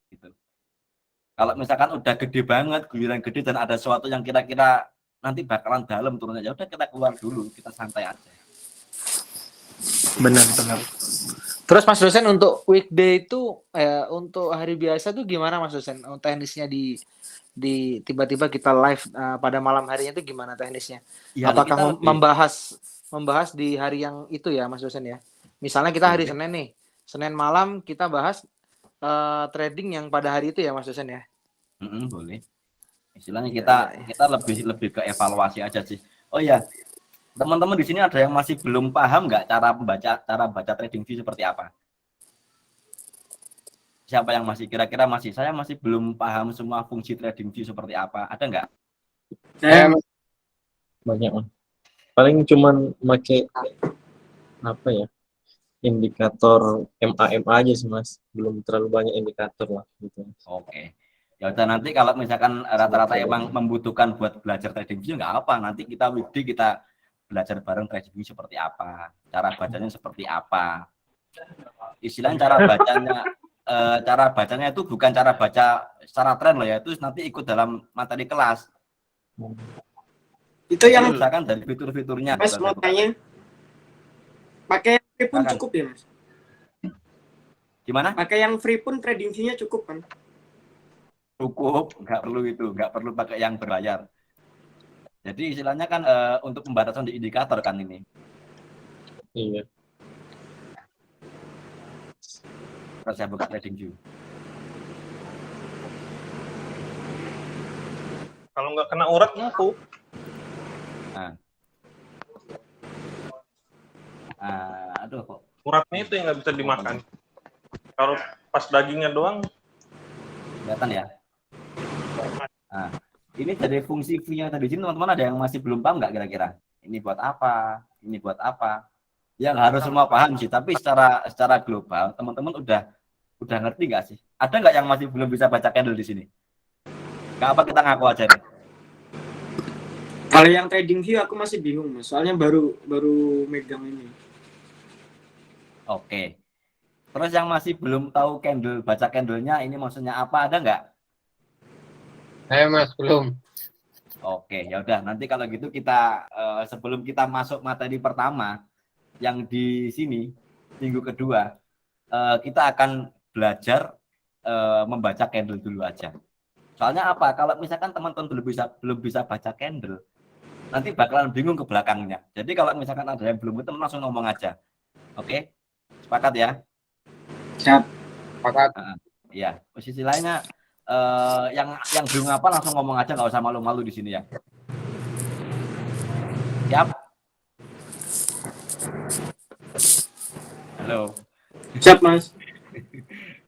Speaker 1: gitu. Kalau misalkan udah gede banget, giliran gede dan ada sesuatu yang kira-kira nanti bakalan dalam turunnya, ya udah kita keluar dulu, kita santai aja.
Speaker 3: Benar. Terus Mas dosen untuk weekday itu untuk hari biasa tuh gimana Mas dosen? Teknisnya di tiba-tiba kita live pada malam harinya itu gimana teknisnya?
Speaker 1: Ya,
Speaker 3: apakah membahas di hari yang itu ya Mas dosen ya? Misalnya kita hari Senin nih, Senin malam kita bahas trading yang pada hari itu ya Mas dosen ya?
Speaker 1: Boleh. Istilahnya kita lebih ke evaluasi aja sih. Oh ya, teman-teman di sini ada yang masih belum paham nggak cara baca trading view seperti apa? Siapa yang masih kira-kira saya masih belum paham semua fungsi trading view seperti apa? Ada nggak?
Speaker 2: Banyak, Mas. Paling cuman pakai apa ya? indikator MA aja sih Mas, belum terlalu banyak indikator lah gitu.
Speaker 1: Oke. Ya udah, nanti kalau misalkan rata-rata emang membutuhkan buat belajar trading view nggak apa, nanti kita weekday kita belajar bareng trading view seperti apa, cara bacanya seperti apa. Istilahnya cara bacanya itu bukan cara baca secara tren loh ya, itu nanti ikut dalam materi kelas.
Speaker 4: Itu yang
Speaker 1: Misalkan dari fitur-fiturnya.
Speaker 4: Mas mau tanya, pakai yang free pun
Speaker 1: Silakan.
Speaker 4: cukup ya Mas?
Speaker 1: Gimana?
Speaker 4: Pakai yang free pun trading view-nya cukup kan?
Speaker 1: Cukup, nggak perlu itu, nggak perlu pakai yang berbayar. Jadi istilahnya kan untuk pembatasan di indikator kan ini.
Speaker 2: Iya.
Speaker 1: Terus saya buka trading view.
Speaker 8: Kalau nggak kena urat empuk.
Speaker 1: Aduh kok.
Speaker 8: Uratnya itu yang nggak bisa dimakan. Kalau pas dagingnya doang,
Speaker 1: Kelihatan ya. Nah, ini dari fungsi view-nya tadi sini teman-teman ada yang masih belum paham nggak kira-kira? Ini buat apa? Ini buat apa? Yang harus semua paham sih, tapi secara global teman-teman udah ngerti nggak sih? Ada nggak yang masih belum bisa baca candle di sini? Nggak apa, kita ngaku aja deh.
Speaker 4: Kalau yang trading view aku masih bingung Mas, soalnya baru megang ini.
Speaker 1: Oke. Terus yang masih belum tahu candle, baca candlenya ini maksudnya apa, ada nggak?
Speaker 7: Saya Mas belum.
Speaker 1: Oke, ya udah, nanti kalau gitu kita sebelum kita masuk materi pertama yang di sini minggu kedua, kita akan belajar membaca candle dulu aja. Soalnya apa? Kalau misalkan teman-teman belum bisa baca candle, nanti bakalan bingung ke belakangnya. Jadi kalau misalkan ada yang belum, teman langsung ngomong aja. Oke? Sepakat ya?
Speaker 4: Siap.
Speaker 7: Pakat.
Speaker 1: Iya. Posisi lainnya yang belum apa langsung ngomong aja, nggak usah malu-malu di sini ya. Siap? Halo.
Speaker 4: Siap Mas.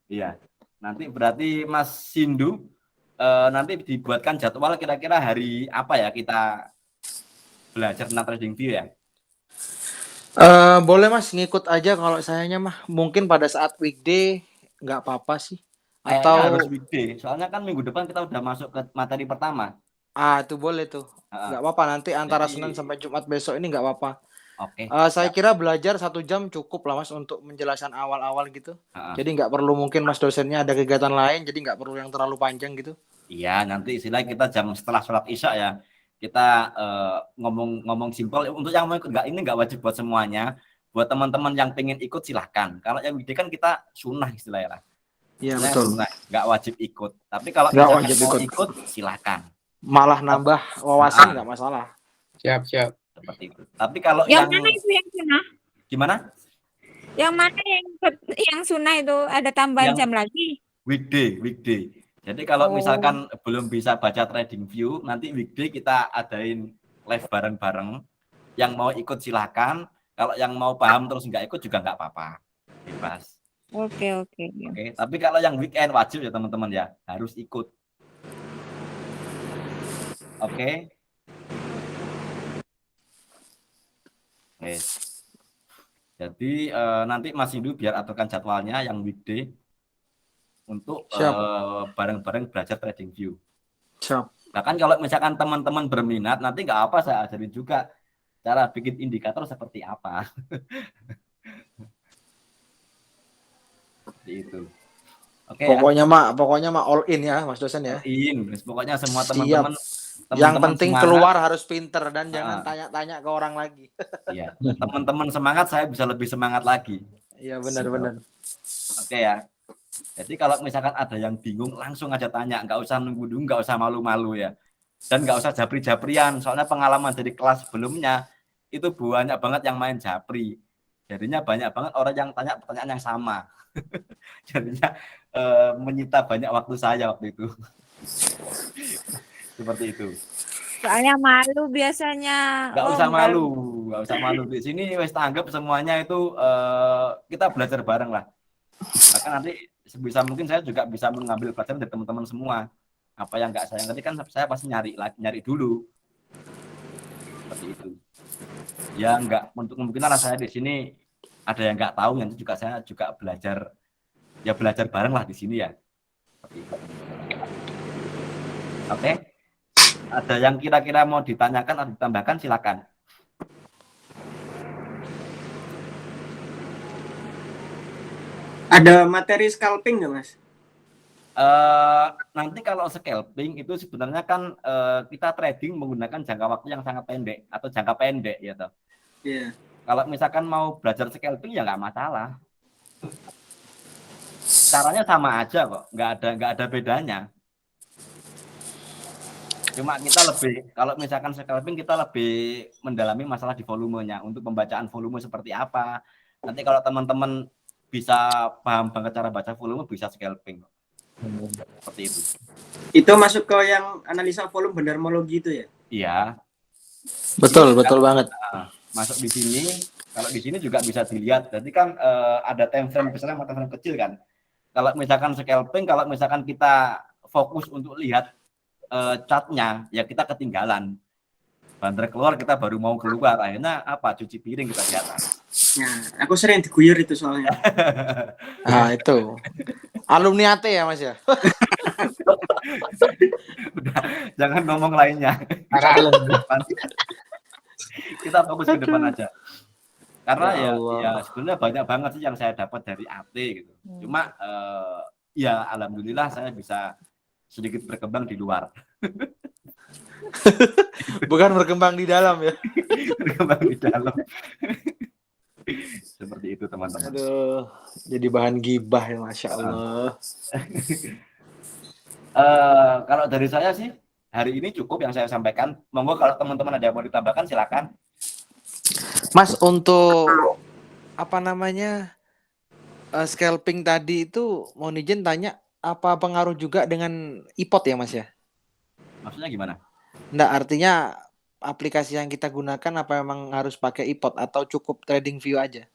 Speaker 1: Iya. Nanti berarti Mas Sindu nanti dibuatkan jadwal kira-kira hari apa ya kita belajar tentang trading view ya.
Speaker 3: Boleh Mas ngikut aja kalau sayanya mah. Mungkin pada saat weekday nggak apa-apa sih.
Speaker 1: Kayaknya
Speaker 3: Atau
Speaker 1: harus weekday. Soalnya kan minggu depan kita udah masuk ke materi pertama.
Speaker 3: itu boleh tuh.
Speaker 1: Heeh.
Speaker 3: Nggak apa-apa, nanti antara
Speaker 1: Jadi-
Speaker 3: Senin sampai Jumat besok ini nggak apa-apa.
Speaker 1: Oke.
Speaker 3: Saya kira belajar 1 jam cukup lah Mas untuk menjelaskan awal-awal gitu.
Speaker 1: Heeh.
Speaker 3: Jadi nggak perlu mungkin Mas dosennya ada kegiatan lain, jadi nggak perlu yang terlalu panjang gitu.
Speaker 1: Iya, nanti istilahnya kita jam setelah sholat isya ya. Kita ngomong simpel. Untuk yang mau ikut ini nggak wajib buat semuanya. Buat teman-teman yang pengen ikut silahkan. Kalau yang weekday kan kita sunnah istilahnya lah.
Speaker 3: Iya
Speaker 1: Istilahnya
Speaker 3: betul.
Speaker 1: sunnah, nggak wajib ikut. Tapi kalau
Speaker 3: Nggak
Speaker 1: misalkan
Speaker 3: wajib
Speaker 1: mau
Speaker 3: ikut.
Speaker 1: ikut silahkan.
Speaker 3: Malah nambah wawasan nggak masalah.
Speaker 7: Siap.
Speaker 1: Seperti itu. Tapi kalau
Speaker 9: Yang
Speaker 1: yang
Speaker 9: mana itu yang sunnah?
Speaker 1: gimana?
Speaker 9: Yang mana yang sunnah itu ada tambahan
Speaker 1: Yang-
Speaker 9: jam lagi?
Speaker 1: Weekday. Jadi kalau
Speaker 9: Oh.
Speaker 1: misalkan belum bisa baca trading view, nanti weekday kita adain live bareng-bareng. Yang mau ikut silahkan. Kalau yang mau paham terus nggak ikut juga nggak apa-apa. Bebas.
Speaker 9: Oke.
Speaker 1: Oke. Tapi kalau yang weekend wajib ya teman-teman ya, harus ikut. Oke. Oke. Jadi nanti Mas Indu biar aturkan jadwalnya yang weekday untuk bareng-bareng belajar trading view.
Speaker 3: Siap.
Speaker 1: Bahkan kalau misalkan teman-teman berminat, nanti nggak apa saya ajarin juga cara bikin indikator seperti apa. Seperti itu. Oke.
Speaker 3: Pokoknya mah all in ya Mas dosen ya.
Speaker 1: Pokoknya semua
Speaker 3: Siap.
Speaker 1: teman-teman.
Speaker 3: Yang penting
Speaker 1: semangat.
Speaker 3: keluar harus pinter dan jangan tanya-tanya ke orang lagi.
Speaker 1: Iya. Teman-teman semangat, saya bisa lebih semangat lagi.
Speaker 3: Iya benar-benar.
Speaker 1: Oke ya. Jadi kalau misalkan ada yang bingung, langsung aja tanya, nggak usah nunggu dulu, nggak usah malu-malu ya. Dan nggak usah japri-japrian, soalnya pengalaman dari kelas sebelumnya itu banyak banget yang main japri. Jadinya banyak banget orang yang tanya pertanyaan yang sama. Jadinya menyita banyak waktu saya waktu itu. Seperti itu.
Speaker 9: Soalnya malu biasanya.
Speaker 1: Nggak usah malu. Di sini wes tanggap semuanya itu kita belajar bareng lah. Bahkan nanti sebisa mungkin saya juga bisa mengambil pelajaran dari teman-teman semua. Apa yang nggak saya ngerti kan saya pasti nyari dulu. Seperti itu. Ya nggak untuk kemungkinan saya di sini ada yang nggak tahu, nanti juga saya juga belajar bareng lah di sini ya. Seperti itu. Oke. Ada yang kira-kira mau ditanyakan atau ditambahkan, silakan.
Speaker 4: Ada materi scalping nggak, Mas?
Speaker 1: Nanti kalau scalping itu sebenarnya kan kita trading menggunakan jangka waktu yang sangat pendek atau jangka pendek ya toh.
Speaker 4: Iya.
Speaker 1: Kalau misalkan mau belajar scalping ya nggak masalah. Caranya sama aja kok, nggak ada bedanya. Cuma kita lebih, kalau misalkan scalping kita lebih mendalami masalah di volumenya, untuk pembacaan volume seperti apa. Nanti kalau teman-teman bisa paham banget cara baca volume, bisa scalping. Seperti itu.
Speaker 4: Itu masuk ke yang analisa volume bendermologi itu ya?
Speaker 1: Iya.
Speaker 3: Betul banget.
Speaker 1: Nah, masuk di sini, kalau di sini juga bisa dilihat. Jadi kan ada time frame besar sama time frame kecil kan. Kalau misalkan scalping, kalau misalkan kita fokus untuk lihat chartnya, ya kita ketinggalan. Banter keluar, kita baru mau keluar, akhirnya apa? Cuci piring kita di atas.
Speaker 4: Nah, aku sering diguyur itu soalnya.
Speaker 3: Nah, itu. Alumni AT ya, Mas ya?
Speaker 1: Udah, jangan ngomong lainnya. Kita fokus ke depan aja. Karena ya sebenarnya banyak banget sih yang saya dapat dari AT gitu. Cuma ya alhamdulillah saya bisa sedikit berkembang di luar.
Speaker 3: Bukan berkembang di dalam ya.
Speaker 1: Berkembang di dalam. Seperti itu teman-teman.
Speaker 3: Aduh, jadi bahan gibah ya, Masya Allah.
Speaker 1: Kalau dari saya sih hari ini cukup yang saya sampaikan. Monggo kalau teman-teman ada yang mau ditambahkan silakan.
Speaker 3: Mas, untuk apa namanya scalping tadi itu mau izin tanya, apa pengaruh juga dengan iPod ya, Mas ya?
Speaker 1: Maksudnya gimana?
Speaker 3: Nggak, artinya aplikasi yang kita gunakan apa memang harus pakai iPod atau cukup TradingView aja?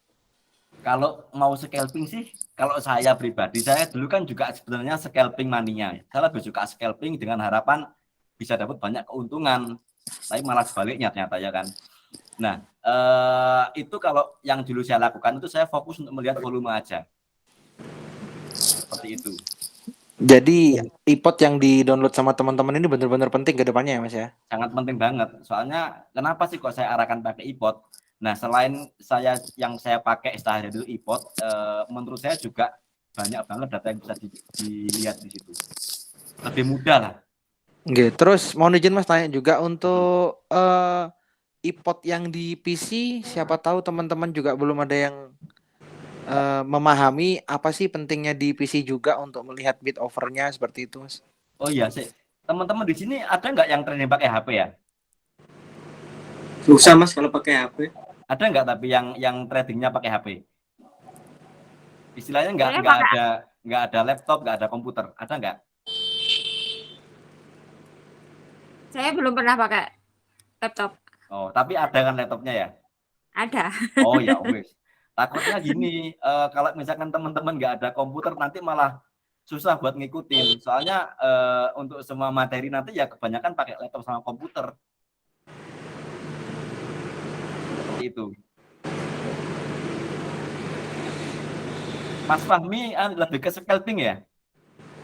Speaker 1: Kalau mau scalping sih, kalau saya pribadi, saya dulu kan juga sebenarnya scalping mania. Saya lebih suka scalping dengan harapan bisa dapat banyak keuntungan. Tapi malah sebaliknya ternyata ya kan. Nah, itu kalau yang dulu saya lakukan itu saya fokus untuk melihat volume aja. Seperti itu.
Speaker 3: Jadi iPod yang di-download sama teman-teman ini benar-benar penting ke depannya ya, Mas ya?
Speaker 1: Sangat penting banget. Soalnya kenapa sih kok saya arahkan pakai iPod? Nah, selain yang saya pakai sehari itu iPod, menurut saya juga banyak banget data yang bisa dilihat di situ. Lebih mudah lah.
Speaker 3: Oke, terus mau izin Mas tanya juga untuk iPod yang di PC, siapa tahu teman-teman juga belum ada yang memahami apa sih pentingnya di PC juga untuk melihat bit overnya seperti itu, Mas.
Speaker 1: Oh iya sih, teman-teman di sini ada nggak yang trading pakai HP ya?
Speaker 4: Susah Mas kalau pakai HP.
Speaker 1: Ada nggak tapi yang tradingnya pakai HP? Istilahnya nggak ada laptop, nggak ada komputer, ada nggak?
Speaker 9: Saya belum pernah pakai laptop.
Speaker 1: Oh, tapi ada kan laptopnya ya?
Speaker 9: Ada.
Speaker 1: Oh ya wes. Takutnya gini, kalau misalkan teman-teman nggak ada komputer nanti malah susah buat ngikutin. Soalnya untuk semua materi nanti ya kebanyakan pakai laptop sama komputer. Seperti itu. Mas Fahmi lebih ke scalping ya?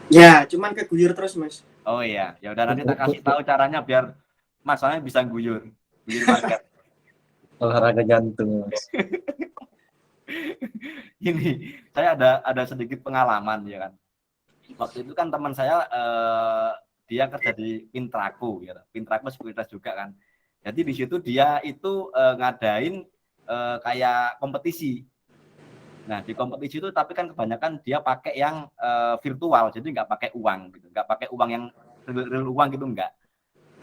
Speaker 4: Ya, cuman keguyur terus Mas.
Speaker 1: Oh iya, ya udah nanti tak kasih tahu caranya biar Mas Fahmi bisa guyur market.
Speaker 2: Olahraga jantung, Mas.
Speaker 1: Ini saya ada sedikit pengalaman ya kan. Waktu itu kan teman saya dia kerja di Pintraco ya. Pintraco sekuritas juga kan. Jadi di situ dia itu ngadain kayak kompetisi. Nah, di kompetisi itu tapi kan kebanyakan dia pakai yang virtual, jadi nggak pakai uang gitu. Nggak pakai uang yang real uang gitu enggak.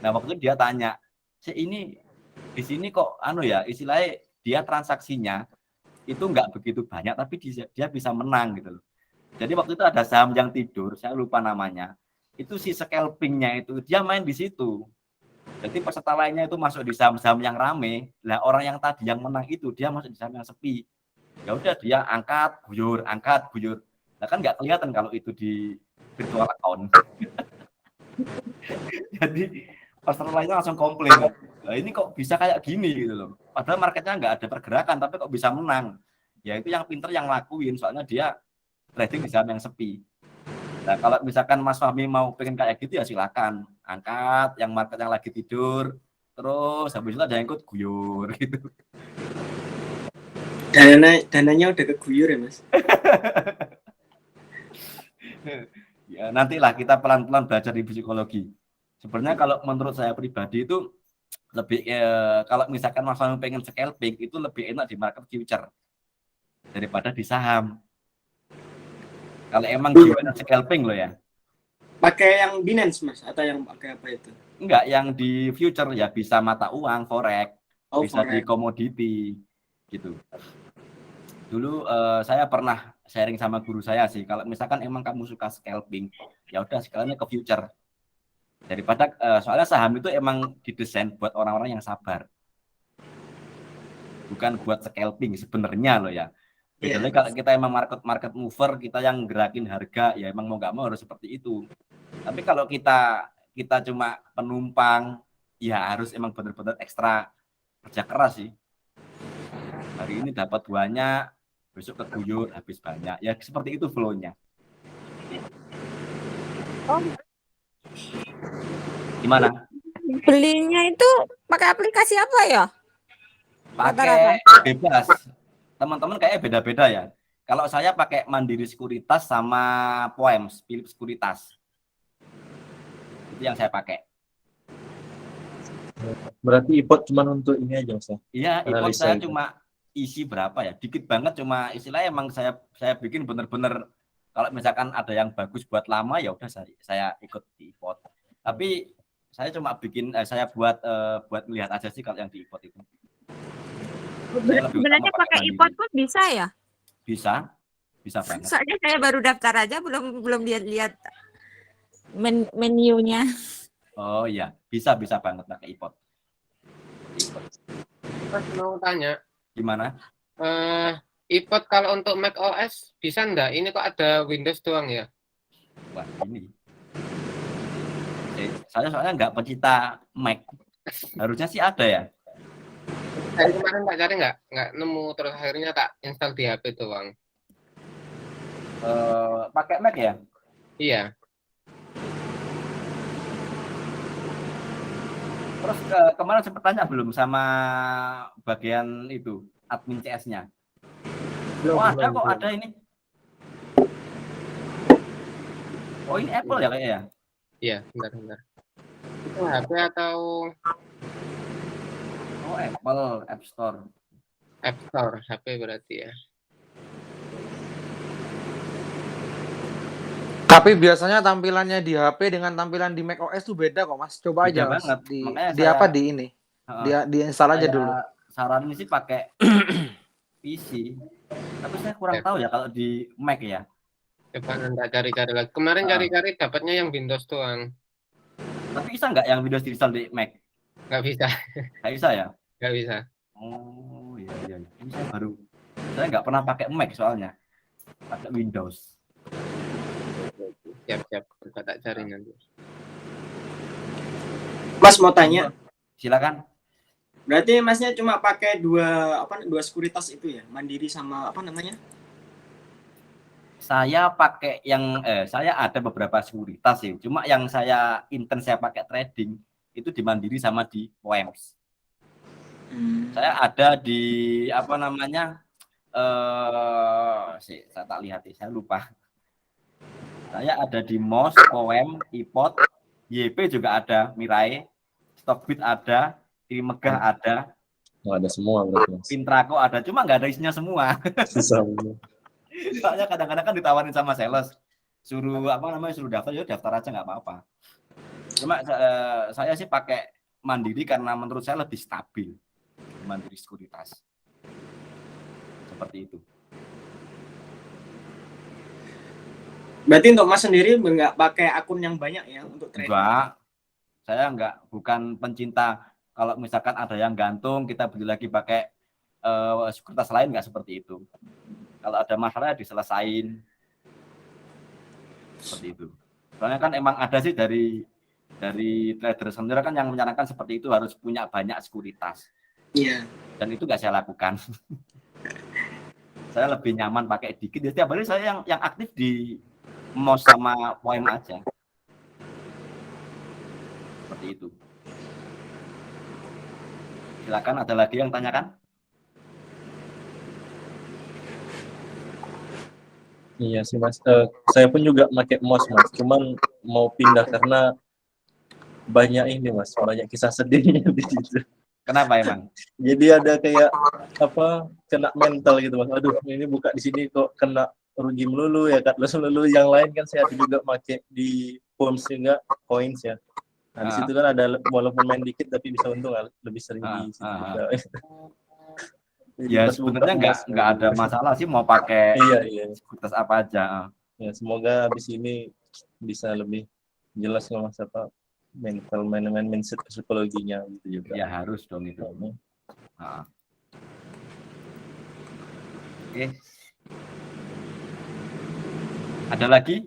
Speaker 1: Nah, waktu itu dia tanya, ini di sini kok ya istilahnya dia transaksinya itu nggak begitu banyak tapi dia bisa menang gitu loh. Jadi waktu itu ada saham yang tidur, saya lupa namanya. Itu si scalpingnya itu dia main di situ. Jadi peserta lainnya itu masuk di saham-saham yang rame. Lah orang yang tadi yang menang itu dia masuk di saham yang sepi. Ya udah dia angkat guyur. Nah kan nggak kelihatan kalau itu di virtual account. Jadi peserta lainnya langsung komplain. Nah ini kok bisa kayak gini gitu loh. Padahal marketnya nggak ada pergerakan tapi kok bisa menang. ya itu yang pinter yang lakuin, soalnya dia trading di saham yang sepi. Nah kalau misalkan Mas Fahmi mau pengen kayak gitu ya silakan angkat yang market yang lagi tidur, terus habis itu ada yang ikut guyur gitu.
Speaker 4: Dananya udah keguyur ya Mas.
Speaker 1: Ya nantilah kita pelan-pelan belajar di psikologi. Sebenarnya kalau menurut saya pribadi itu lebih kalau misalkan Mas Fahmi pengen scalping itu lebih enak di market future daripada di saham. Kalau emang gimana scalping loh ya.
Speaker 4: Pakai yang Binance Mas atau yang pakai apa itu?
Speaker 1: Enggak, yang di future ya bisa mata uang, forex,
Speaker 4: Oh,
Speaker 1: bisa di
Speaker 4: forex.
Speaker 1: komoditi gitu. Dulu saya pernah sharing sama guru saya sih, kalau misalkan emang kamu suka scalping, ya udah sekalian ke future. Daripada soalnya saham itu emang didesain buat orang-orang yang sabar. Bukan buat scalping sebenarnya loh ya. Bedanya kalau kita emang market mover, kita yang gerakin harga, ya emang mau nggak mau harus seperti itu. Tapi kalau kita cuma penumpang, ya harus emang benar-benar ekstra kerja keras sih. Hari ini dapat banyak, besok keguyur habis banyak. Ya seperti itu flow-nya.
Speaker 9: Oh,
Speaker 1: Gimana?
Speaker 9: belinya itu pakai aplikasi apa ya?
Speaker 1: Pakai bebas. Teman-teman kayaknya beda-beda ya. Kalau saya pakai Mandiri Sekuritas sama Poems, Philip Sekuritas. Itu yang saya pakai.
Speaker 2: Berarti IPOT cuma untuk ini aja Mas ya?
Speaker 1: Iya, IPOT
Speaker 2: Analisa
Speaker 1: saya
Speaker 2: itu.
Speaker 1: cuma isi berapa ya? Dikit banget, cuma istilahnya emang saya bikin bener-bener kalau misalkan ada yang bagus buat lama ya udah saya ikut di IPOT. Tapi saya cuma bikin saya buat lihat aja sih kalau yang di IPOT itu.
Speaker 9: Sebenarnya pakai IPOT pun bisa ya?
Speaker 1: Bisa banget.
Speaker 9: Soalnya saya baru daftar aja, belum lihat menunya.
Speaker 1: Oh iya, bisa banget pakai IPOT.
Speaker 7: Mas mau tanya,
Speaker 1: Gimana?
Speaker 7: iPod kalau untuk Mac OS bisa enggak? Ini kok ada Windows doang ya?
Speaker 1: Wah, ini. Saya soalnya nggak pecinta Mac. Harusnya sih ada ya.
Speaker 7: Dari kemarin tak cari nggak nemu, terus akhirnya tak install di HP doang.
Speaker 1: Pakai Mac ya?
Speaker 7: Iya.
Speaker 1: Terus kemarin sempat tanya belum sama bagian itu admin CS-nya? Oh ada kok, ada ini. Oh ini Apple ya kayaknya ya?
Speaker 7: Iya, bentar. Itu HP atau
Speaker 1: Oh Apple App Store.
Speaker 7: App Store? HP berarti ya.
Speaker 3: Tapi biasanya tampilannya di HP dengan tampilan di Mac OS tuh beda kok Mas. Coba
Speaker 1: Beda
Speaker 3: aja Mas.
Speaker 1: banget.
Speaker 3: Di
Speaker 1: Makanya
Speaker 3: apa di ini? Di install aja dulu.
Speaker 1: Saranin sih pakai PC. Tapi saya kurang tahu ya kalau di Mac ya.
Speaker 7: Coba nanti cari-cari lagi. Kemarin cari-cari dapatnya yang Windows doang.
Speaker 1: Tapi bisa nggak yang Windows install di Mac?
Speaker 7: Nggak bisa.
Speaker 1: Nggak bisa ya?
Speaker 7: Nggak bisa.
Speaker 1: Oh iya. Ini saya nggak pernah pakai Mac soalnya. Pakai Windows.
Speaker 7: Siap. Coba tak cari nanti.
Speaker 4: Mas mau tanya.
Speaker 1: Silakan.
Speaker 4: Berarti Masnya cuma pakai dua sekuritas itu ya? Mandiri sama apa namanya?
Speaker 1: Saya pakai yang saya ada beberapa sekuritas sih. Cuma yang saya intens saya pakai trading itu di Mandiri sama di Poems. Saya ada di apa namanya? Saya tak lihat sih, saya lupa. Saya ada di MOS, Poem, IPOT, YP juga ada, Mirai, Stockbit ada, Megah ada.
Speaker 2: Oh, ada semua berarti Mas.
Speaker 1: Pintraco ada, cuma nggak ada isinya semua.
Speaker 2: Susah.
Speaker 1: Soalnya kadang-kadang kan ditawarin sama sales, suruh daftar, ya daftar aja nggak apa-apa. Cuma saya sih pakai Mandiri karena menurut saya lebih stabil, Mandiri Sekuritas. Seperti itu.
Speaker 4: Berarti untuk Mas sendiri nggak pakai akun yang banyak ya untuk trading?
Speaker 1: Enggak, saya bukan pencinta. Kalau misalkan ada yang gantung, kita beli lagi pakai sekuritas lain, nggak seperti itu. Kalau ada masalah diselesain. Seperti itu. Soalnya kan emang ada sih dari trader sendiri kan yang menyarankan seperti itu, harus punya banyak sekuritas.
Speaker 4: Iya.
Speaker 1: Dan itu nggak saya lakukan. saya lebih nyaman pakai dikit. Jadi setiap hari saya yang aktif di MOS sama poem aja. Seperti itu. Silakan, ada lagi yang tanyakan?
Speaker 2: Iya sih Mas. Saya pun juga pakai MOS Mas. Cuman mau pindah karena banyak ini Mas, banyak kisah sedihnya di situ.
Speaker 1: Kenapa emang?
Speaker 2: Jadi ada kayak apa kena mental gitu Mas. Aduh, ini buka di sini kok kena rugi melulu ya, cut loss melulu. Yang lain kan saya ada juga pakai di poems juga coins ya. Nah, di situ kan ada walaupun main dikit tapi bisa untung lebih sering di situ juga.
Speaker 1: Ya sebenarnya nggak ada masalah sih mau pakai sekuritas apa aja.
Speaker 2: Ya semoga habis ini bisa lebih jelas lah Mas apa mental mindset psikologinya gitu juga.
Speaker 1: Ya harus dong itu. Oke. Ada lagi?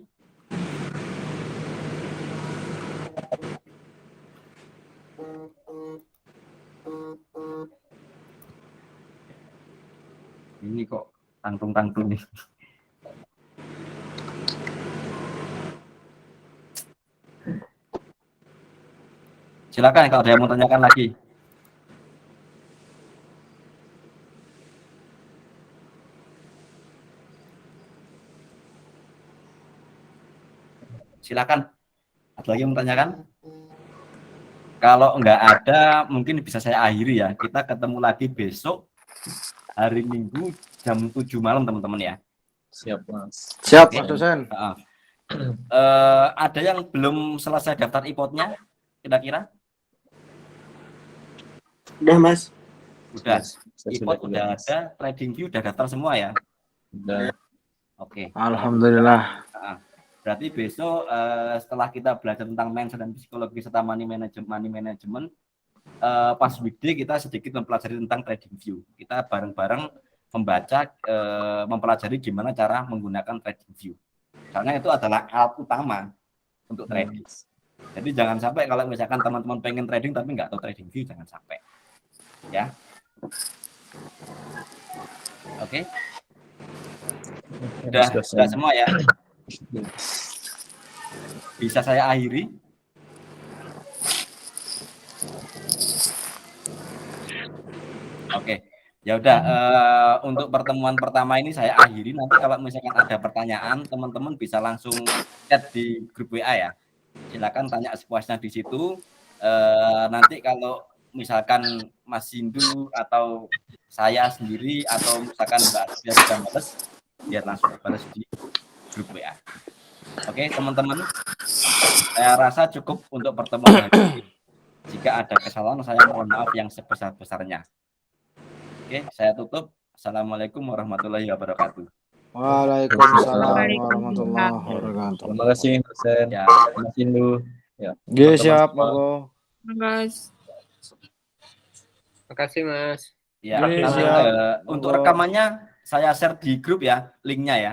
Speaker 1: Ini kok tangtung nih. Silakan kalau ada yang mau tanyakan lagi. Silakan. Ada lagi yang mau tanyakan? Kalau nggak ada, mungkin bisa saya akhiri ya. Kita ketemu lagi besok hari Minggu jam 7 malam teman-teman ya.
Speaker 2: Siap Mas.
Speaker 3: Siap Mas dosen.
Speaker 1: Ada yang belum selesai daftar IPOT-nya kira-kira?
Speaker 4: Udah Mas.
Speaker 1: Udah. IPOT udah ada, TradingView udah daftar semua ya?
Speaker 2: Udah.
Speaker 1: Oke.
Speaker 3: Alhamdulillah.
Speaker 1: Berarti besok setelah kita belajar tentang mindset dan psikologi serta money management, pas weekday kita sedikit mempelajari tentang TradingView. Kita bareng-bareng membaca, mempelajari gimana cara menggunakan TradingView. Karena itu adalah alat utama untuk trading. Jadi jangan sampai kalau misalkan teman-teman pengen trading tapi nggak tahu TradingView, jangan sampai. Ya. Oke. Sudah semua ya. Bisa saya akhiri? Oke. Ya udah, untuk pertemuan pertama ini saya akhiri. Nanti kalau misalkan ada pertanyaan, teman-teman bisa langsung chat di grup WA ya. Silakan tanya sepuasnya di situ. Nanti kalau misalkan Mas Sindu atau saya sendiri atau misalkan Mbak Asya sudah balas, biar langsung balas di grup WA. Oke, teman-teman. Saya rasa cukup untuk pertemuan hari ini. Jika ada kesalahan, saya mohon maaf yang sebesar-besarnya. Oke, saya tutup. Assalamualaikum warahmatullahi wabarakatuh.
Speaker 3: Waalaikumsalam warahmatullahi wabarakatuh.
Speaker 2: Terima kasih dosen.
Speaker 1: Ya,
Speaker 2: Mas Indu. Ya.
Speaker 3: Siap, monggo.
Speaker 9: Guys.
Speaker 7: Makasih Mas.
Speaker 1: Ya,
Speaker 3: Siap.
Speaker 1: untuk rekamannya saya share di grup ya, linknya ya.